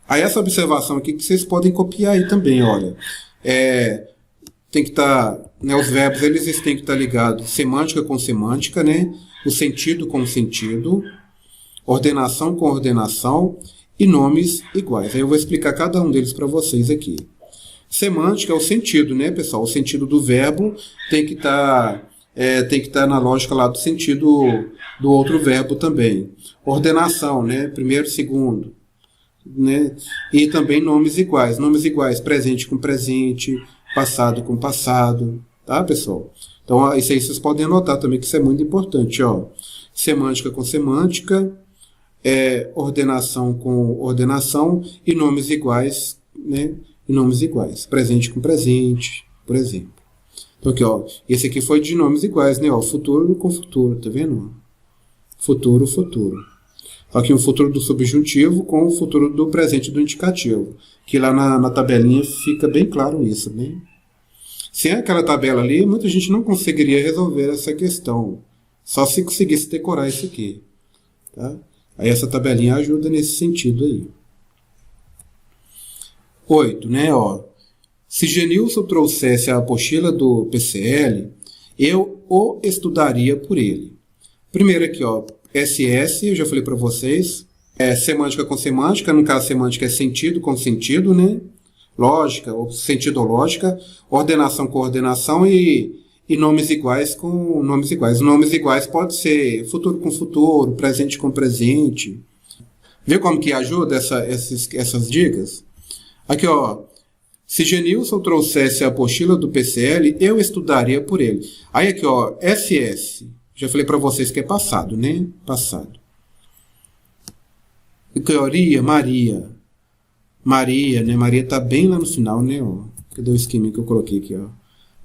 Aí essa observação aqui que vocês podem copiar aí também, olha. Tem que estar, né, os verbos eles têm que estar ligados semântica com semântica, né, o sentido com sentido, ordenação com ordenação e nomes iguais. Aí eu vou explicar cada um deles para vocês aqui. Semântica é o sentido, né, pessoal? O sentido do verbo tem que estar na lógica lá do sentido do outro verbo também. Ordenação, né, primeiro, segundo, né? E também nomes iguais. Nomes iguais, presente com presente, passado com passado, tá, pessoal? Então, isso aí vocês podem anotar também, que isso é muito importante, ó. Semântica com semântica, ordenação com ordenação e nomes iguais, né? E nomes iguais. Presente com presente, por exemplo. Então, aqui, ó, esse aqui foi de nomes iguais, né? Ó, futuro com futuro, tá vendo? Futuro, futuro. Aqui o futuro do subjuntivo com o futuro do presente do indicativo. Que lá na tabelinha fica bem claro isso, né? Sem aquela tabela ali, muita gente não conseguiria resolver essa questão. Só se conseguisse decorar isso aqui. Tá? Aí essa tabelinha ajuda nesse sentido aí. 8, né? Ó, se Genilson trouxesse a apostila do PCL, eu o estudaria por ele. Primeiro aqui, ó, SS, eu já falei para vocês, semântica com semântica, no caso semântica é sentido com sentido, né? Lógica, ou sentido ou lógica, ordenação com ordenação e nomes iguais com nomes iguais. Nomes iguais pode ser futuro com futuro, presente com presente. Vê como que ajuda essas dicas? Aqui, ó, se Genilson trouxesse a apostila do PCL, eu estudaria por ele. Aí aqui, ó, SS. Já falei para vocês que é passado, né? Passado. E teoria, Maria. Maria, né? Maria tá bem lá no final, né? Ó. Cadê o esquema que eu coloquei aqui, ó?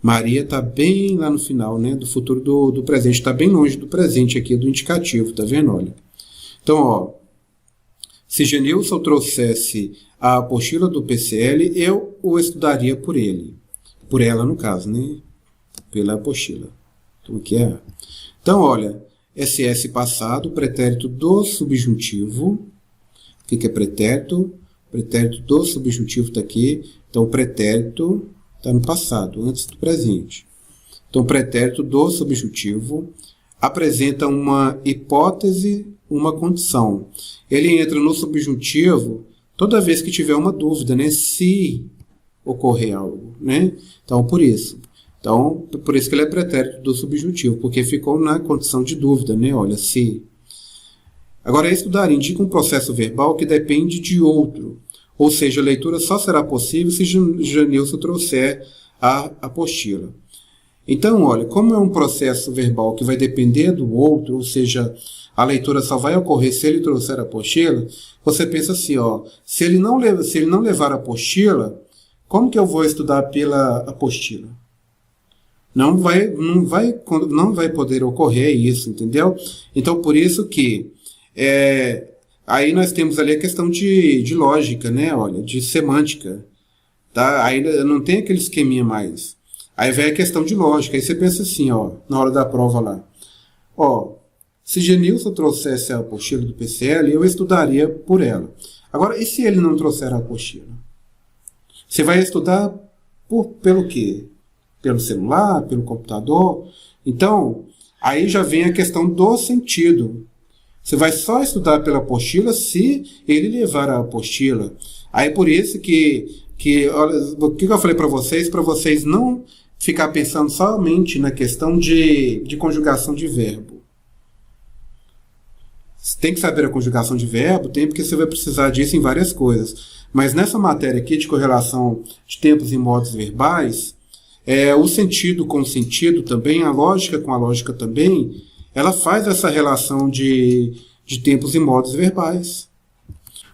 Maria tá bem lá no final, né? Do futuro do presente. Tá bem longe do presente aqui, do indicativo, tá vendo? Olha. Então, ó. Se Genilson trouxesse a apostila do PCL, eu o estudaria por ele. Por ela, no caso, né? Pela apostila. Então, aqui é... Então, olha, SS passado, pretérito do subjuntivo. O que é pretérito? Pretérito do subjuntivo está aqui. Então, o pretérito está no passado, antes do presente. Então, o pretérito do subjuntivo apresenta uma hipótese, uma condição. Ele entra no subjuntivo toda vez que tiver uma dúvida, né? Se ocorrer algo, né? Então, por isso. Então, por isso que ele é pretérito do subjuntivo, porque ficou na condição de dúvida, né? Olha, se. Agora, estudar indica um processo verbal que depende de outro, ou seja, a leitura só será possível se Genilson trouxer a apostila. Então, olha, como é um processo verbal que vai depender do outro, ou seja, a leitura só vai ocorrer se ele trouxer a apostila, você pensa assim, ó, se ele não levar a apostila, como que eu vou estudar pela apostila? Não vai poder ocorrer isso, entendeu? Então, por isso que aí nós temos ali a questão de lógica, né? Olha, de semântica. Tá? Aí não tem aquele esqueminha mais. Aí vem a questão de lógica. Aí você pensa assim, ó, na hora da prova lá. Ó, se Genilson trouxesse a apostila do PCL, eu estudaria por ela. Agora, e se ele não trouxer a apostila? Você vai estudar pelo quê? Pelo celular, pelo computador? Então, aí já vem a questão do sentido. Você vai só estudar pela apostila se ele levar a apostila. Aí por isso olha, o que eu falei para vocês não ficar pensando somente na questão de conjugação de verbo. Você tem que saber a conjugação de verbo, porque você vai precisar disso em várias coisas. Mas nessa matéria aqui de correlação de tempos e modos verbais, o sentido com o sentido também, a lógica com a lógica também, ela faz essa relação de tempos e modos verbais.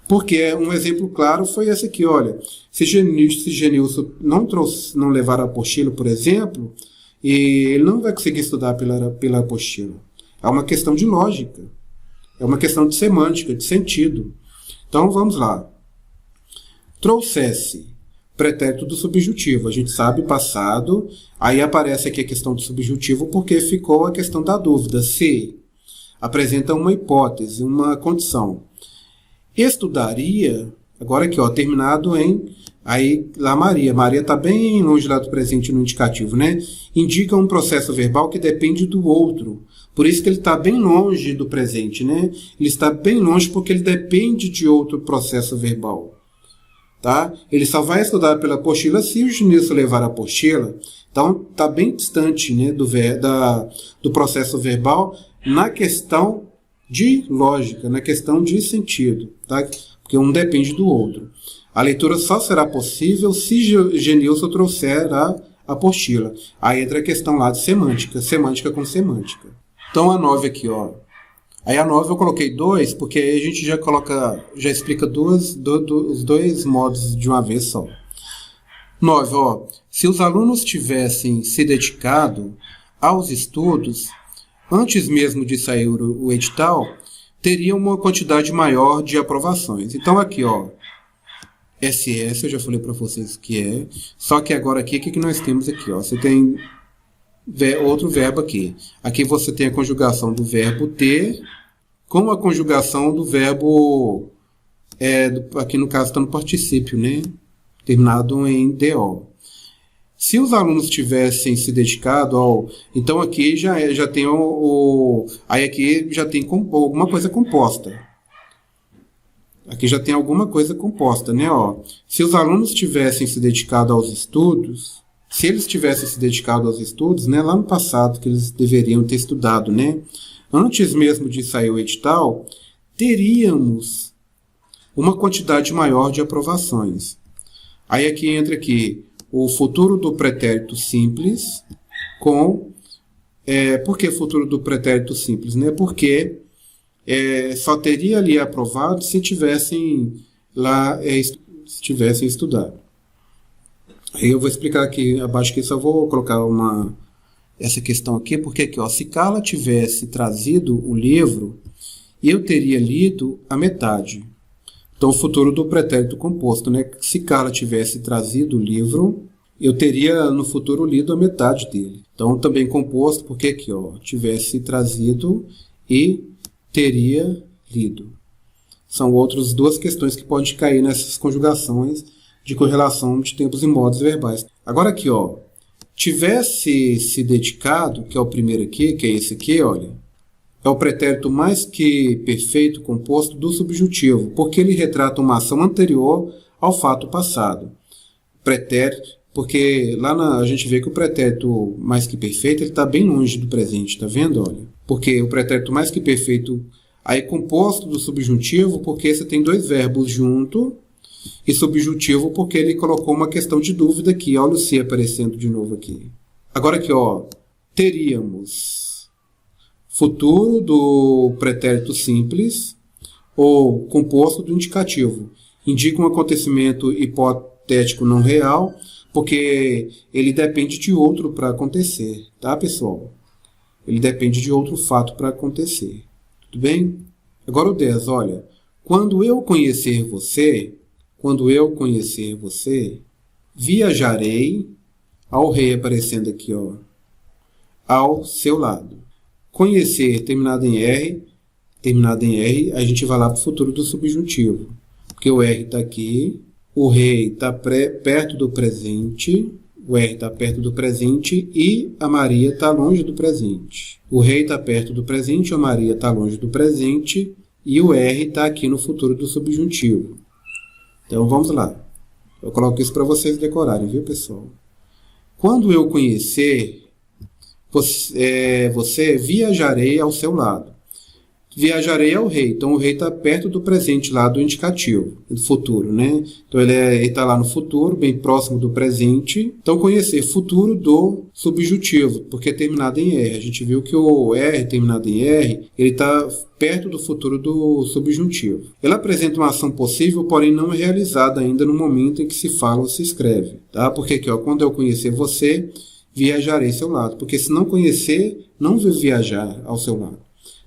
Porque um exemplo claro foi esse aqui, olha. Se Genilson não levar a apostila, por exemplo, ele não vai conseguir estudar pela apostila. É uma questão de lógica. É uma questão de semântica, de sentido. Então, vamos lá. Trouxesse. pretérito do subjuntivo. A gente sabe passado, aí aparece aqui a questão do subjuntivo porque ficou a questão da dúvida. Se apresenta uma hipótese, uma condição. Estudaria, agora aqui, ó, terminado em, aí lá Maria. Maria está bem longe lá do presente no indicativo, né? Indica um processo verbal que depende do outro. Por isso que ele está bem longe do presente, né? Ele está bem longe porque ele depende de outro processo verbal. Tá? Ele só vai estudar pela apostila se o Junilson levar a apostila. Então, está bem distante, né, do processo verbal na questão de lógica, na questão de sentido. Tá? Porque um depende do outro. A leitura só será possível se Genilson trouxer a apostila. Aí entra a questão lá de semântica, semântica com semântica. Então, a 9 aqui, ó. Aí a 9 eu coloquei 2, porque aí a gente já explica os dois modos de uma vez só. 9, ó. Se os alunos tivessem se dedicado aos estudos, antes mesmo de sair o edital, teriam uma quantidade maior de aprovações. Então aqui, ó. SS, eu já falei para vocês que é. Só que agora aqui, o que nós temos aqui, ó? Você tem outro verbo aqui. Aqui você tem a conjugação do verbo ter com a conjugação do verbo, aqui no caso está no particípio, né? Terminado em DO. Se os alunos tivessem se dedicado ao... Então aqui já tem aí aqui já tem alguma coisa composta. Aqui já tem alguma coisa composta, né? Ó, se os alunos tivessem se dedicado aos estudos... Se eles tivessem se dedicado aos estudos, né, lá no passado, que eles deveriam ter estudado, né, antes mesmo de sair o edital, teríamos uma quantidade maior de aprovações. Aí aqui entra aqui o futuro do pretérito simples com... por que futuro do pretérito simples? Né? Porque só teria ali aprovado se tivessem estudado. Aí eu vou explicar aqui abaixo que só vou colocar essa questão aqui, porque aqui, ó, se Carla tivesse trazido o livro, eu teria lido a metade. Então, o futuro do pretérito composto, né? Se Carla tivesse trazido o livro, eu teria no futuro lido a metade dele. Então, também composto, porque aqui, ó, tivesse trazido e teria lido. São outras duas questões que podem cair nessas conjugações de correlação de tempos e modos verbais. Agora aqui, ó, tivesse se dedicado, que é o primeiro aqui, que é esse aqui, olha, é o pretérito mais que perfeito composto do subjuntivo, porque ele retrata uma ação anterior ao fato passado. Pretérito, porque lá a gente vê que o pretérito mais que perfeito ele está bem longe do presente, tá vendo? Olha, porque o pretérito mais que perfeito aí composto do subjuntivo, porque você tem dois verbos junto. E subjuntivo porque ele colocou uma questão de dúvida aqui. Olha o se aparecendo de novo aqui. Agora aqui, ó, teríamos futuro do pretérito simples ou composto do indicativo. Indica um acontecimento hipotético não real porque ele depende de outro para acontecer. Tá, pessoal? Ele depende de outro fato para acontecer. Tudo bem? Agora o 10, olha. Quando eu conhecer você... Quando eu conhecer você, viajarei, ao rei aparecendo aqui, ó, ao seu lado. Conhecer, terminado em R, a gente vai lá para o futuro do subjuntivo. Porque o R está aqui, o rei está perto do presente, o R está perto do presente e a Maria está longe do presente. O rei está perto do presente, a Maria está longe do presente e o R está aqui no futuro do subjuntivo. Então, vamos lá. Eu coloco isso para vocês decorarem, viu, pessoal? Quando eu conhecer você, viajarei ao seu lado. Viajarei ao rei. Então, o rei está perto do presente lá do indicativo, do futuro, né? Então, ele está lá no futuro, bem próximo do presente. Então, conhecer futuro do subjuntivo, porque é terminado em R. A gente viu que o R, terminado em R, ele está perto do futuro do subjuntivo. Ele apresenta uma ação possível, porém não realizada ainda no momento em que se fala ou se escreve. Tá? Porque aqui, ó, quando eu conhecer você, viajarei ao seu lado. Porque se não conhecer, não vou viajar ao seu lado.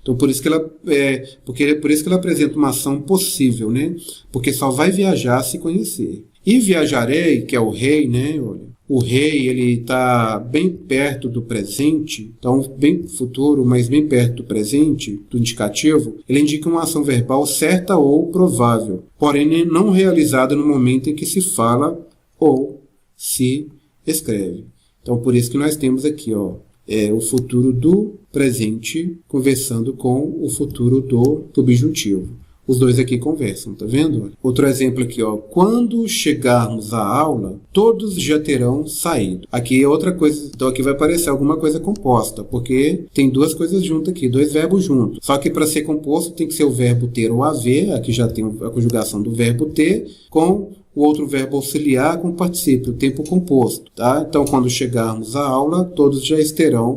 Então, por isso que ela apresenta uma ação possível, né? Porque só vai viajar se conhecer. E viajarei, que é o rei, né? Olha, o rei, ele está bem perto do presente, então bem futuro, mas bem perto do presente, do indicativo. Ele indica uma ação verbal certa ou provável, porém não realizada no momento em que se fala ou se escreve. Então, por isso que nós temos aqui, ó, o futuro do presente conversando com o futuro do subjuntivo. Os dois aqui conversam, tá vendo? Outro exemplo aqui, ó. Quando chegarmos à aula, todos já terão saído. Aqui é outra coisa, então aqui vai aparecer alguma coisa composta, porque tem duas coisas juntas aqui, dois verbos juntos. Só que para ser composto tem que ser o verbo ter ou haver, aqui já tem a conjugação do verbo ter, com o outro verbo auxiliar com o particípio, o tempo composto, tá? Então, quando chegarmos à aula, todos já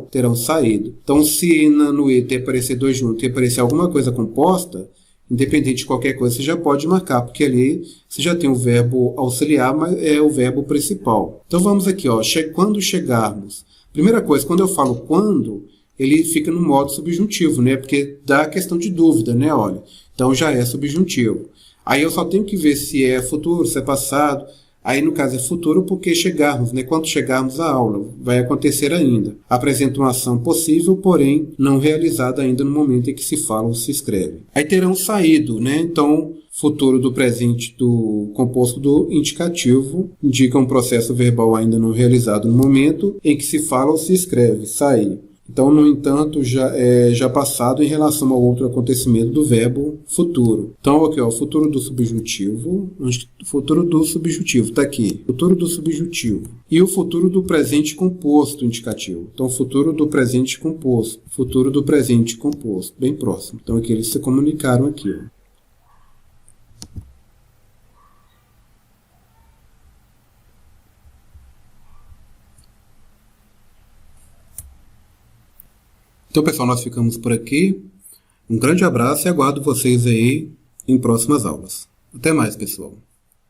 terão saído. Então, se no E aparecer dois juntos e aparecer alguma coisa composta, independente de qualquer coisa, você já pode marcar, porque ali você já tem o verbo auxiliar, mas é o verbo principal. Então vamos aqui, ó, quando chegarmos. Primeira coisa, quando eu falo quando, ele fica no modo subjuntivo, né? Porque dá a questão de dúvida, né? Olha, então já é subjuntivo. Aí eu só tenho que ver se é futuro, se é passado. Aí, no caso, é futuro porque chegarmos, né? Quando chegarmos à aula, vai acontecer ainda. Apresenta uma ação possível, porém não realizada ainda no momento em que se fala ou se escreve. Aí terão saído, né? Então, futuro do presente do composto do indicativo indica um processo verbal ainda não realizado no momento em que se fala ou se escreve, sair. Então, no entanto, já passado em relação ao outro acontecimento do verbo futuro. Então, aqui, ó, futuro do subjuntivo. Futuro do subjuntivo, está aqui. Futuro do subjuntivo. E o futuro do presente composto indicativo. Então, futuro do presente composto. Futuro do presente composto. Bem próximo. Então, aqui eles se comunicaram aqui, ó. Então, pessoal, nós ficamos por aqui. Um grande abraço e aguardo vocês aí em próximas aulas. Até mais, pessoal.